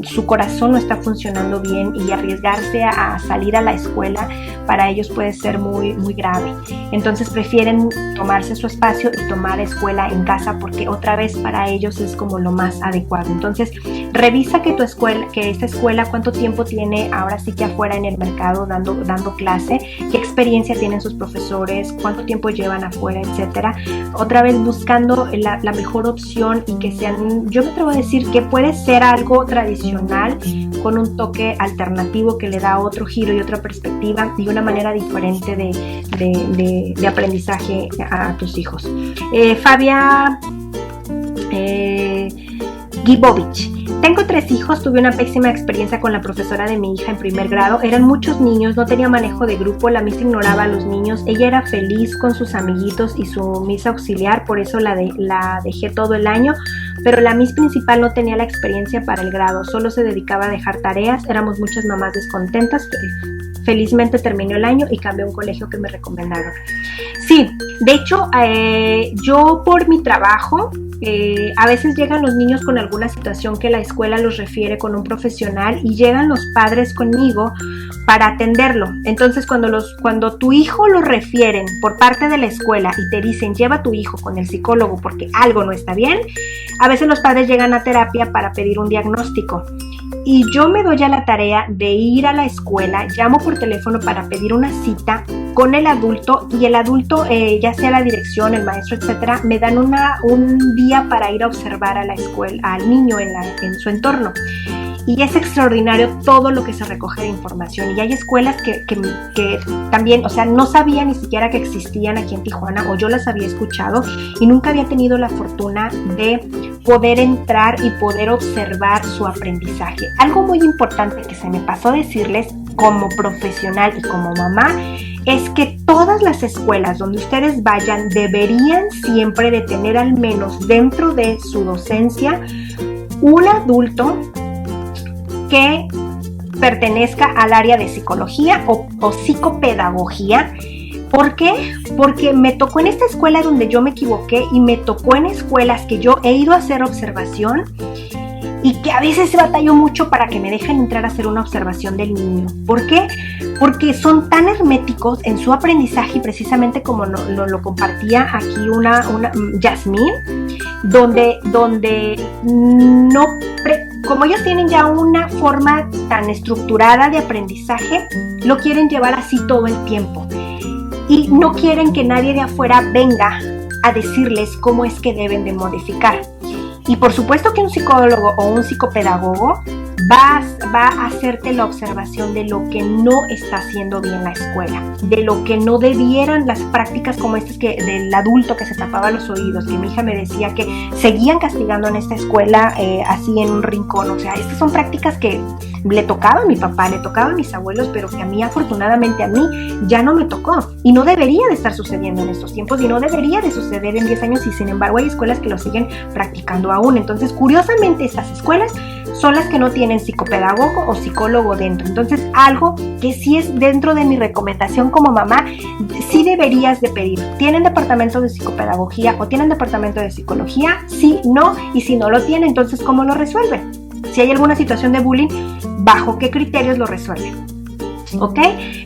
su corazón no está funcionando bien y arriesgarse a salir a la escuela para ellos puede ser muy, muy grave. Entonces prefieren tomarse su espacio y tomar escuela en casa porque otra vez para ellos es como lo más adecuado. Entonces revisa que esta escuela cuánto tiempo tiene ahora sí que afuera en el mercado dando clase, qué experiencia tienen sus profesores, cuánto tiempo llevan afuera, etcétera. Otra vez buscando la mejor opción y que sean, yo me atrevo a decir que puede ser algo tradicional con un toque alternativo que le da otro giro y otra perspectiva y una manera diferente de aprendizaje a tus hijos. Fabia Gibovich. Tengo 3 hijos, tuve una pésima experiencia con la profesora de mi hija en primer grado. Eran muchos niños, no tenía manejo de grupo, la Miss ignoraba a los niños. Ella era feliz con sus amiguitos y su Miss auxiliar, por eso la dejé todo el año. Pero la Miss principal no tenía la experiencia para el grado, solo se dedicaba a dejar tareas. Éramos muchas mamás descontentas. Felizmente terminó el año y cambié a un colegio que me recomendaron. Sí, de hecho, yo por mi trabajo, a veces llegan los niños con alguna situación que la escuela los refiere con un profesional y llegan los padres conmigo para atenderlo. Entonces, cuando tu hijo lo refieren por parte de la escuela y te dicen, lleva a tu hijo con el psicólogo porque algo no está bien, a veces los padres llegan a terapia para pedir un diagnóstico. Y yo me doy a la tarea de ir a la escuela, llamo por teléfono para pedir una cita con el adulto y el adulto, ya sea la dirección, el maestro, etcétera, me dan un día para ir a observar a la escuela, al niño en su entorno. Y es extraordinario todo lo que se recoge de información. Y hay escuelas que también, o sea, no sabía ni siquiera que existían aquí en Tijuana, o yo las había escuchado y nunca había tenido la fortuna de poder entrar y poder observar su aprendizaje. Algo muy importante que se me pasó decirles como profesional y como mamá es que todas las escuelas donde ustedes vayan deberían siempre de tener al menos dentro de su docencia un adulto que pertenezca al área de psicología o psicopedagogía. ¿Por qué? Porque me tocó en esta escuela donde yo me equivoqué y me tocó en escuelas que yo he ido a hacer observación y que a veces batallo mucho para que me dejen entrar a hacer una observación del niño. ¿Por qué? Porque son tan herméticos en su aprendizaje, y precisamente como lo compartía aquí una Yasmín, donde no como ellos tienen ya una forma tan estructurada de aprendizaje, lo quieren llevar así todo el tiempo y no quieren que nadie de afuera venga a decirles cómo es que deben de modificar. Y por supuesto que un psicólogo o un psicopedagogo va a hacerte la observación de lo que no está haciendo bien la escuela, de lo que no debieran las prácticas como estas del adulto que se tapaba los oídos, que mi hija me decía que seguían castigando en esta escuela así en un rincón. O sea, estas son prácticas que le tocaba a mi papá, le tocaba a mis abuelos, pero que a mí, afortunadamente a mí, ya no me tocó y no debería de estar sucediendo en estos tiempos y no debería de suceder en 10 años y sin embargo hay escuelas que lo siguen practicando aún. Entonces, curiosamente, estas escuelas son las que no tienen psicopedagogo o psicólogo dentro. Entonces, algo que sí es dentro de mi recomendación como mamá, sí deberías de pedir. ¿Tienen departamento de psicopedagogía o tienen departamento de psicología? Sí, no, y si no lo tienen, entonces, ¿cómo lo resuelven? Si hay alguna situación de bullying, ¿bajo qué criterios lo resuelven? ¿Ok?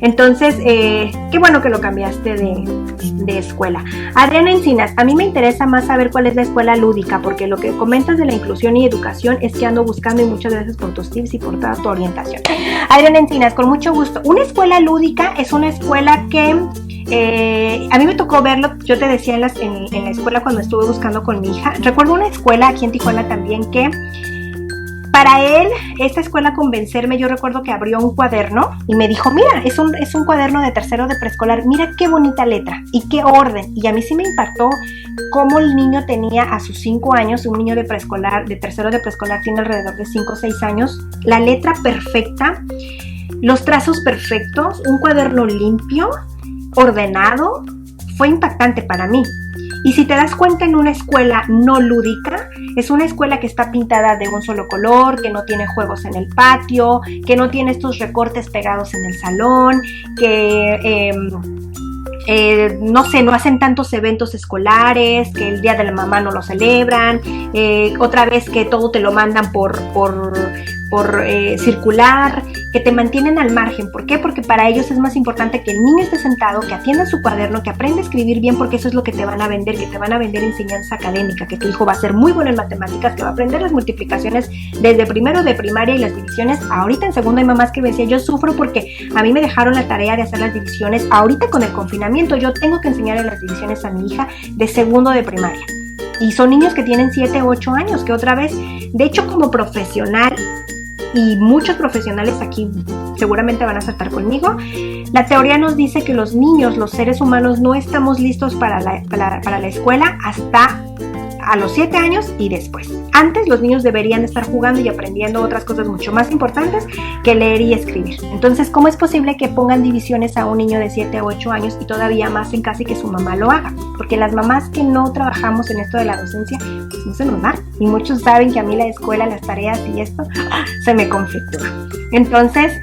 Entonces, qué bueno que lo cambiaste de escuela. Adriana Encinas, a mí me interesa más saber cuál es la escuela lúdica, porque lo que comentas de la inclusión y educación es que ando buscando y muchas gracias por tus tips y por toda tu orientación. Adriana Encinas, con mucho gusto. Una escuela lúdica es una escuela que a mí me tocó verlo, yo te decía en la escuela cuando estuve buscando con mi hija. Recuerdo una escuela aquí en Tijuana también que para él, esta escuela Convencerme, yo recuerdo que abrió un cuaderno y me dijo, mira, es un cuaderno de tercero de preescolar, mira qué bonita letra y qué orden. Y a mí sí me impactó cómo el niño tenía a sus 5 años, un niño de preescolar, de tercero de preescolar tiene alrededor de 5 o 6 años, la letra perfecta, los trazos perfectos, un cuaderno limpio, ordenado. Fue impactante para mí. Y si te das cuenta, en una escuela no lúdica, es una escuela que está pintada de un solo color, que no tiene juegos en el patio, que no tiene estos recortes pegados en el salón, que no sé, no hacen tantos eventos escolares, que el Día de la Mamá no lo celebran, otra vez que todo te lo mandan por circular, que te mantienen al margen. ¿Por qué? Porque para ellos es más importante que el niño esté sentado, que atienda su cuaderno, que aprenda a escribir bien, porque eso es lo que te van a vender, que te van a vender enseñanza académica, que tu hijo va a ser muy bueno en matemáticas, que va a aprender las multiplicaciones desde primero de primaria y las divisiones. Ahorita en segundo hay mamás que me decían, yo sufro porque a mí me dejaron la tarea de hacer las divisiones. Ahorita con el confinamiento yo tengo que enseñarle las divisiones a mi hija de segundo de primaria. Y son niños que tienen 7 u 8 años, que otra vez, de hecho, como profesional, y muchos profesionales aquí seguramente van a saltar conmigo, la teoría nos dice que los niños, los seres humanos, no estamos listos para la escuela hasta a los 7 años y después. Antes los niños deberían estar jugando y aprendiendo otras cosas mucho más importantes que leer y escribir. Entonces, ¿cómo es posible que pongan divisiones a un niño de 7 o 8 años y todavía más en casa y que su mamá lo haga? Porque las mamás que no trabajamos en esto de la docencia, pues no se nos da. Y muchos saben que a mí la escuela, las tareas y esto, se me conflictúa. Entonces,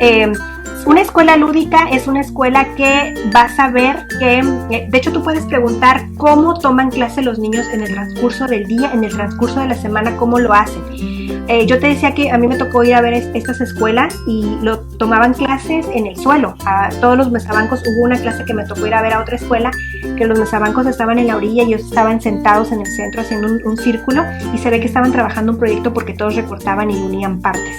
una escuela lúdica es una escuela que vas a ver que, de hecho tú puedes preguntar cómo toman clase los niños en el transcurso del día, en el transcurso de la semana, cómo lo hacen. Yo te decía que a mí me tocó ir a ver estas escuelas y tomaban clases en el suelo. A todos los mesabancos, hubo una clase que me tocó ir a ver a otra escuela, que los mesabancos estaban en la orilla y ellos estaban sentados en el centro haciendo un círculo, y se ve que estaban trabajando un proyecto porque todos recortaban y unían partes.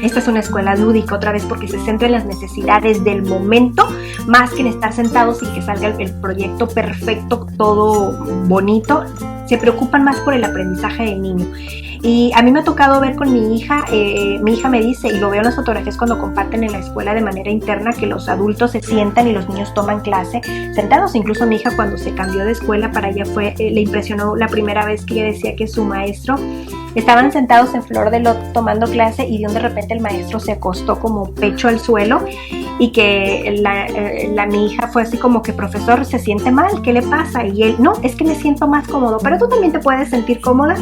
Esta es una escuela lúdica, otra vez, porque se centra en las necesidades del momento, más que en estar sentados y que salga el proyecto perfecto, todo bonito. Se preocupan más por el aprendizaje del niño. Y a mí me ha tocado ver con mi hija me dice, y lo veo en las fotografías cuando comparten en la escuela de manera interna, que los adultos se sientan y los niños toman clase sentados. Incluso mi hija, cuando se cambió de escuela, para ella le impresionó la primera vez que ella decía que su maestro, estaban sentados en flor de loto tomando clase, y de repente el maestro se acostó como pecho al suelo, y que mi hija fue así como que, profesor, ¿se siente mal? ¿Qué le pasa? Y él, no, es que me siento más cómodo, pero tú también te puedes sentir cómoda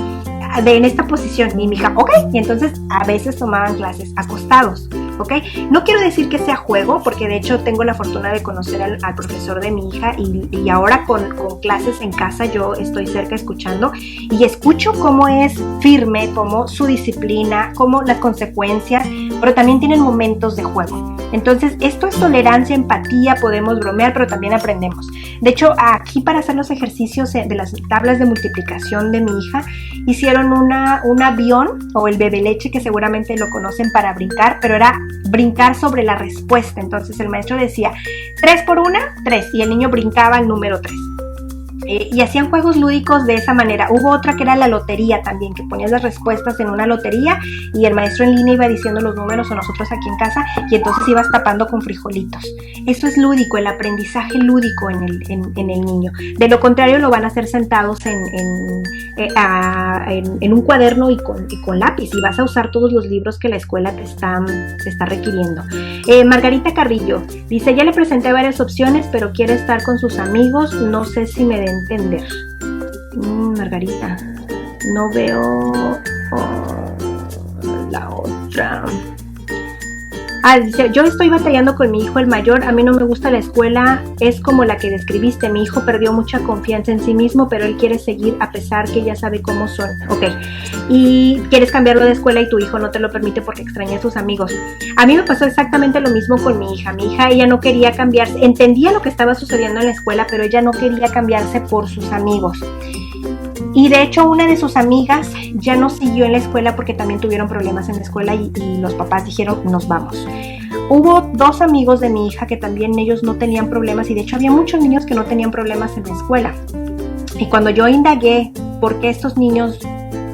en esta posición. Y mi hija, ok, y entonces a veces tomaban clases acostados, ok. No quiero decir que sea juego, porque de hecho tengo la fortuna de conocer al profesor de mi hija, y ahora con clases en casa yo estoy cerca escuchando, y escucho cómo es firme, cómo su disciplina, cómo las consecuencias, pero también tienen momentos de juego. Entonces, esto es tolerancia, empatía, podemos bromear, pero también aprendemos. De hecho, aquí, para hacer los ejercicios de las tablas de multiplicación de mi hija, hicieron un avión, o el bebe leche, que seguramente lo conocen, para brincar, pero era brincar sobre la respuesta. Entonces el maestro decía 3 por 1, 3, y el niño brincaba el número 3. Y hacían juegos lúdicos de esa manera. Hubo otra que era la lotería también, que ponías las respuestas en una lotería y el maestro en línea iba diciendo los números, o nosotros aquí en casa, y entonces ibas tapando con frijolitos. Esto es lúdico, el aprendizaje lúdico en el niño. De lo contrario, lo van a hacer sentados en un cuaderno y con lápiz, y vas a usar todos los libros que la escuela te está requiriendo. Margarita Carrillo dice, ya le presenté varias opciones, pero quiere estar con sus amigos, no sé si me den entender. Margarita, no veo la otra. Dice, yo estoy batallando con mi hijo el mayor, a mí no me gusta la escuela, es como la que describiste, mi hijo perdió mucha confianza en sí mismo, pero él quiere seguir a pesar que ya sabe cómo son. Ok, y quieres cambiarlo de escuela y tu hijo no te lo permite porque extraña a sus amigos. A mí me pasó exactamente lo mismo con mi hija. Ella no quería cambiarse, entendía lo que estaba sucediendo en la escuela, pero ella no quería cambiarse por sus amigos. Y de hecho, una de sus amigas ya no siguió en la escuela porque también tuvieron problemas en la escuela, y los papás dijeron, nos vamos. Hubo 2 amigos de mi hija que también ellos no tenían problemas, y de hecho había muchos niños que no tenían problemas en la escuela. Y cuando yo indagué por qué estos niños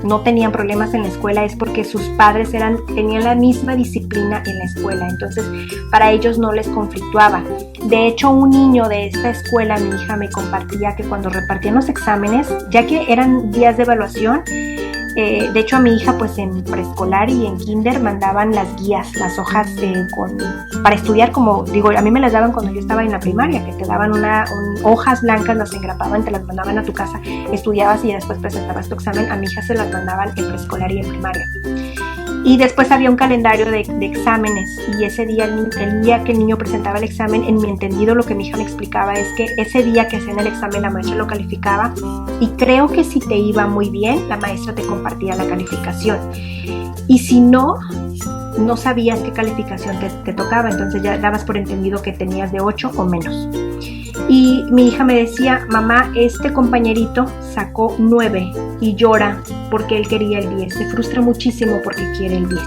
no tenían problemas en la escuela, es porque sus padres tenían la misma disciplina en la escuela, entonces para ellos no les conflictuaba. De hecho, un niño de esta escuela, mi hija me compartía que cuando repartían los exámenes, ya que eran días de evaluación, De hecho, a mi hija, pues en preescolar y en kinder mandaban las guías, las hojas para estudiar, como digo, a mí me las daban cuando yo estaba en la primaria, que te daban hojas blancas, las engrapaban, te las mandaban a tu casa, estudiabas y después presentabas tu examen. A mi hija se las mandaban en preescolar y en primaria. Y después había un calendario de exámenes, y ese día, el día que el niño presentaba el examen, en mi entendido lo que mi hija me explicaba es que ese día que hacían el examen la maestra lo calificaba, y creo que si te iba muy bien, la maestra te compartía la calificación, y si no sabías qué calificación te tocaba, entonces ya dabas por entendido que tenías de 8 o menos. Y mi hija me decía, mamá, este compañerito sacó 9 y llora porque él quería el 10, se frustra muchísimo porque quiere el 10.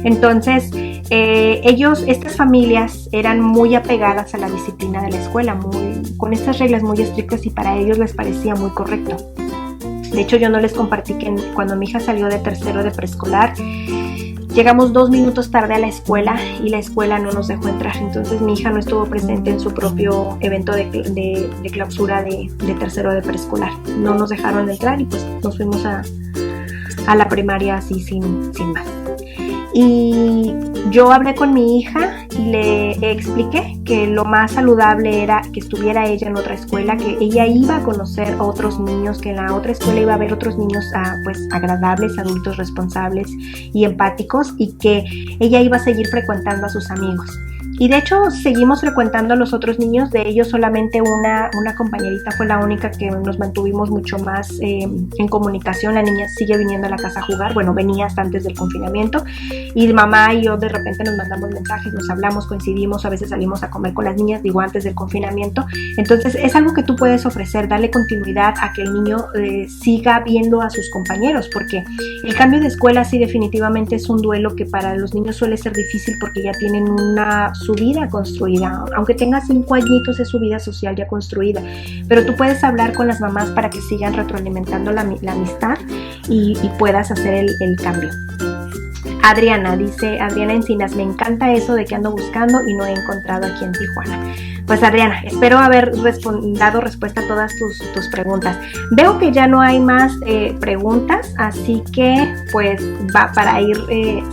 Entonces, estas familias eran muy apegadas a la disciplina de la escuela, con estas reglas muy estrictas, y para ellos les parecía muy correcto. De hecho, yo no les compartí que cuando mi hija salió de tercero de preescolar, llegamos 2 minutos tarde a la escuela y la escuela no nos dejó entrar. Entonces mi hija no estuvo presente en su propio evento de clausura de tercero de preescolar. No nos dejaron entrar y pues nos fuimos a la primaria así sin más. Y yo hablé con mi hija y le expliqué que lo más saludable era que estuviera ella en otra escuela, que ella iba a conocer a otros niños, que en la otra escuela iba a haber otros niños pues agradables, adultos responsables y empáticos, y que ella iba a seguir frecuentando a sus amigos. Y de hecho seguimos frecuentando a los otros niños. De ellos solamente una compañerita fue la única que nos mantuvimos mucho más en comunicación. La niña sigue viniendo a la casa a jugar, bueno, venía hasta antes del confinamiento, y mamá y yo de repente nos mandamos mensajes, nos hablamos, coincidimos, a veces salimos a comer con las niñas, digo, antes del confinamiento. Entonces es algo que tú puedes ofrecer, darle continuidad a que el niño siga viendo a sus compañeros, porque el cambio de escuela sí definitivamente es un duelo que para los niños suele ser difícil, porque ya tienen su vida construida, aunque tenga 5 añitos, es su vida social ya construida, pero tú puedes hablar con las mamás para que sigan retroalimentando la amistad y puedas hacer el cambio. Adriana Encinas, me encanta eso de que ando buscando y no he encontrado aquí en Tijuana. Pues Adriana, espero haber dado respuesta a todas tus preguntas. Veo que ya no hay más preguntas, así que pues va para ir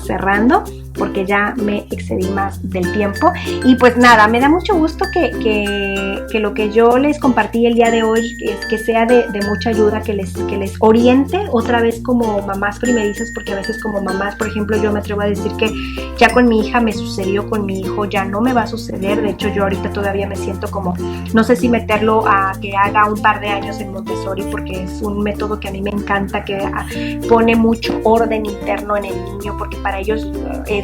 cerrando, porque ya me excedí más del tiempo. Y pues nada, me da mucho gusto que lo que yo les compartí el día de hoy es que sea de mucha ayuda, que les oriente otra vez como mamás primerizas, porque a veces como mamás, por ejemplo, yo me atrevo a decir que ya con mi hija me sucedió, con mi hijo ya no me va a suceder. De hecho, yo ahorita todavía me siento como, no sé si meterlo a que haga un par de años en Montessori, porque es un método que a mí me encanta, que pone mucho orden interno en el niño, porque para ellos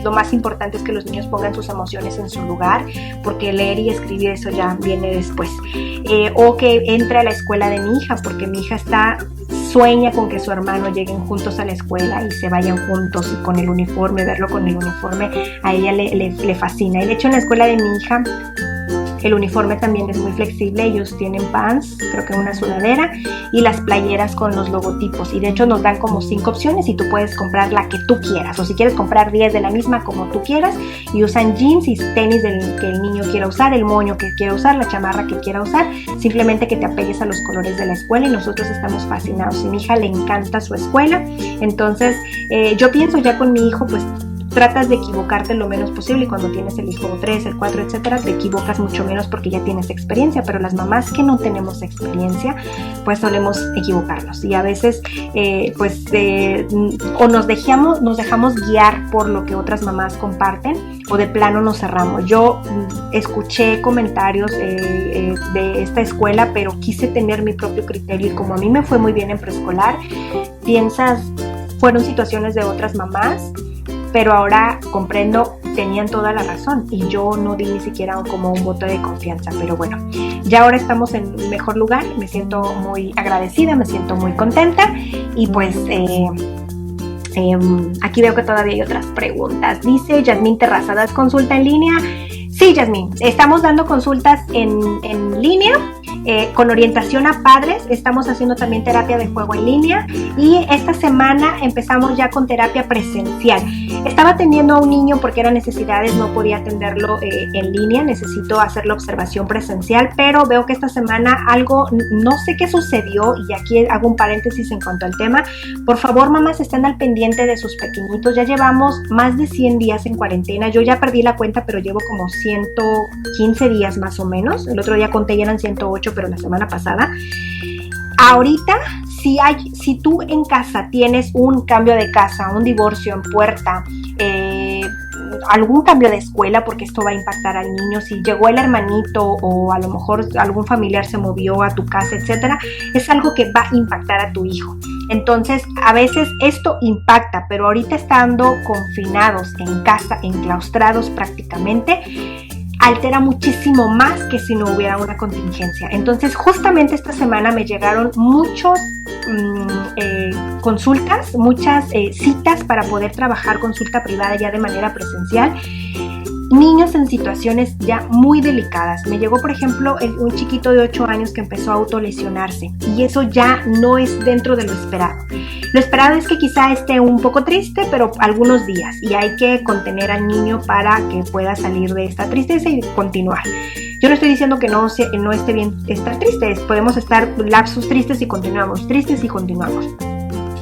lo más importante es que los niños pongan sus emociones en su lugar, porque leer y escribir eso ya viene después. O que entre a la escuela de mi hija, porque mi hija sueña con que su hermano lleguen juntos a la escuela y se vayan juntos, y con el uniforme, verlo con el uniforme, a ella le fascina. Y de hecho en la escuela de mi hija el uniforme también es muy flexible. Ellos tienen pants, creo que una sudadera, y las playeras con los logotipos, y de hecho nos dan como 5 opciones y tú puedes comprar la que tú quieras, o si quieres comprar 10 de la misma, como tú quieras, y usan jeans y tenis que el niño quiera usar, el moño que quiera usar, la chamarra que quiera usar, simplemente que te apegues a los colores de la escuela, y nosotros estamos fascinados. Y a mi hija le encanta su escuela. Entonces yo pienso, ya con mi hijo pues tratas de equivocarte lo menos posible, y cuando tienes el hijo 3, el 4, etcétera, te equivocas mucho menos porque ya tienes experiencia. Pero las mamás que no tenemos experiencia, pues solemos equivocarnos, y a veces o nos dejamos guiar por lo que otras mamás comparten, o de plano nos cerramos. Yo escuché comentarios de esta escuela, pero quise tener mi propio criterio, y como a mí me fue muy bien en preescolar, fueron situaciones de otras mamás, pero ahora comprendo, tenían toda la razón, y yo no di ni siquiera como un voto de confianza. Pero bueno, ya ahora estamos en un mejor lugar, me siento muy agradecida, me siento muy contenta, y pues aquí veo que todavía hay otras preguntas. Dice Yasmín Terraza, ¿das consulta en línea? Sí, Yasmín, estamos dando consultas en línea. Con orientación a padres, estamos haciendo también terapia de juego en línea, y esta semana empezamos ya con terapia presencial. Estaba atendiendo a un niño porque eran necesidades, no podía atenderlo en línea, necesito hacer la observación presencial, pero veo que esta semana algo, no sé qué sucedió, y aquí hago un paréntesis en cuanto al tema. Por favor, mamás, estén al pendiente de sus pequeñitos. Ya llevamos más de 100 días en cuarentena. Yo ya perdí la cuenta, pero llevo como 115 días más o menos. El otro día conté y eran 108, pero la semana pasada. Ahorita, si tú en casa tienes un cambio de casa, un divorcio en puerta, algún cambio de escuela, porque esto va a impactar al niño, si llegó el hermanito o a lo mejor algún familiar se movió a tu casa, etcétera, es algo que va a impactar a tu hijo. Entonces, a veces esto impacta, pero ahorita estando confinados en casa, enclaustrados prácticamente, altera muchísimo más que si no hubiera una contingencia. Entonces, justamente esta semana me llegaron muchos consultas, muchas citas para poder trabajar consulta privada ya de manera presencial. Niños en situaciones ya muy delicadas. Me llegó, por ejemplo, un chiquito de 8 años que empezó a autolesionarse, y eso ya no es dentro de lo esperado. Lo esperado es que quizá esté un poco triste, pero algunos días, y hay que contener al niño para que pueda salir de esta tristeza y continuar. Yo no estoy diciendo que no esté bien estar tristes, podemos estar lapsos tristes y continuamos, tristes y continuamos.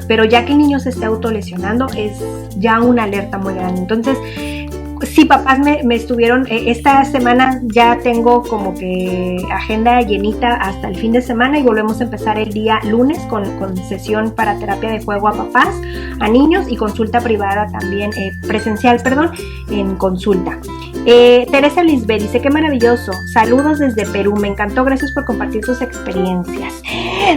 Pero ya que el niño se esté autolesionando es ya una alerta muy grande. Entonces, sí, papás me estuvieron, esta semana ya tengo como que agenda llenita hasta el fin de semana, y volvemos a empezar el día lunes con sesión para terapia de fuego a papás, a niños, y consulta privada también, presencial, en consulta. Teresa Lisbeth dice: qué maravilloso, saludos desde Perú, me encantó, gracias por compartir tus experiencias.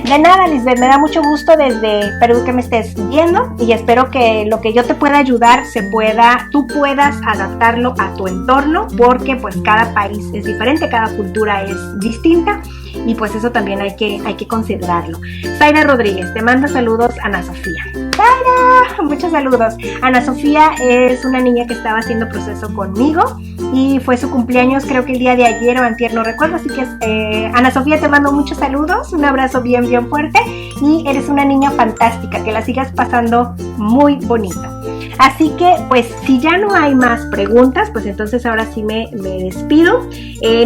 De nada, Lisbeth, me da mucho gusto desde Perú que me estés viendo, y espero que lo que yo te pueda ayudar tú puedas adaptarlo a tu entorno, porque pues cada país es diferente, cada cultura es distinta, y pues eso también hay que considerarlo. Zaira Rodríguez, te manda saludos, Ana Sofía. Zaira, muchos saludos. Ana Sofía es una niña que estaba haciendo proceso conmigo, y fue su cumpleaños, creo que el día de ayer o antier, no recuerdo, así que Ana Sofía, te mando muchos saludos, un abrazo bien fuerte, y eres una niña fantástica, que la sigas pasando muy bonito. Así que pues si ya no hay más preguntas, pues entonces ahora sí me despido.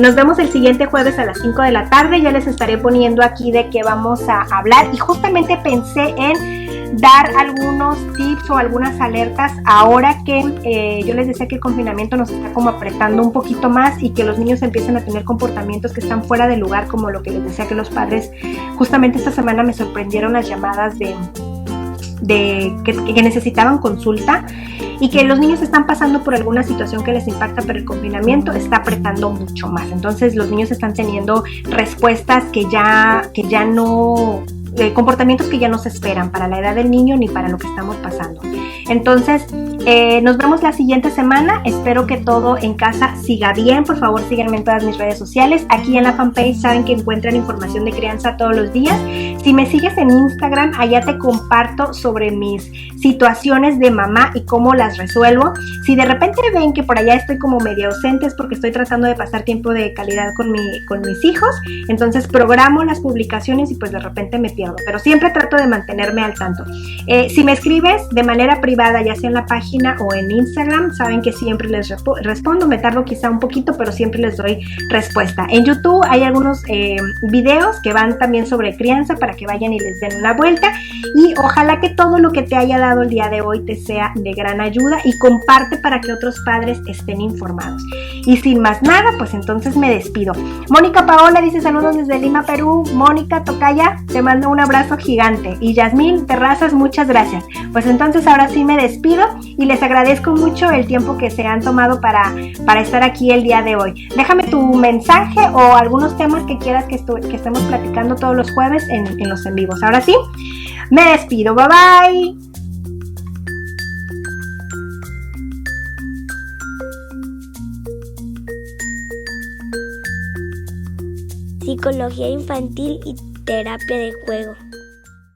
Nos vemos el siguiente jueves a las 5 de la tarde, ya les estaré poniendo aquí de qué vamos a hablar, y justamente pensé en dar algunos tips o algunas alertas ahora que yo les decía que el confinamiento nos está como apretando un poquito más, y que los niños empiezan a tener comportamientos que están fuera de lugar, como lo que les decía que los padres, justamente esta semana me sorprendieron las llamadas que necesitaban consulta, y que los niños están pasando por alguna situación que les impacta, pero el confinamiento está apretando mucho más. Entonces los niños están teniendo respuestas que ya no, comportamientos que ya no se esperan para la edad del niño ni para lo que estamos pasando. Entonces, nos vemos la siguiente semana. Espero que todo en casa siga bien. Por favor, síganme en todas mis redes sociales. Aquí en la fanpage saben que encuentran información de crianza todos los días. Si me sigues en Instagram, allá te comparto sobre mis situaciones de mamá y cómo las resuelvo. Si de repente ven que por allá estoy como medio ausente, es porque estoy tratando de pasar tiempo de calidad con mis hijos. Entonces programo las publicaciones y pues de repente me pierdo, pero siempre trato de mantenerme al tanto. Si me escribes de manera privada, ya sea en la página o en Instagram, saben que siempre les respondo. Me tardo quizá un poquito, pero siempre les doy respuesta. En YouTube hay algunos videos que van también sobre crianza, para que vayan y les den una vuelta, y ojalá que todo lo que te haya dado el día de hoy te sea de gran ayuda, y comparte para que otros padres estén informados. Y sin más nada, pues entonces me despido. Mónica Paola dice: saludos desde Lima, Perú. Mónica Tocaya, te mando un abrazo gigante. Y Yasmín Terrazas, muchas gracias. Pues entonces ahora sí me despido, y les agradezco mucho el tiempo que se han tomado para estar aquí el día de hoy. Déjame tu mensaje o algunos temas que quieras que estemos platicando todos los jueves en los en vivos. Ahora sí, me despido. Bye bye. Psicología infantil y terapia de juego.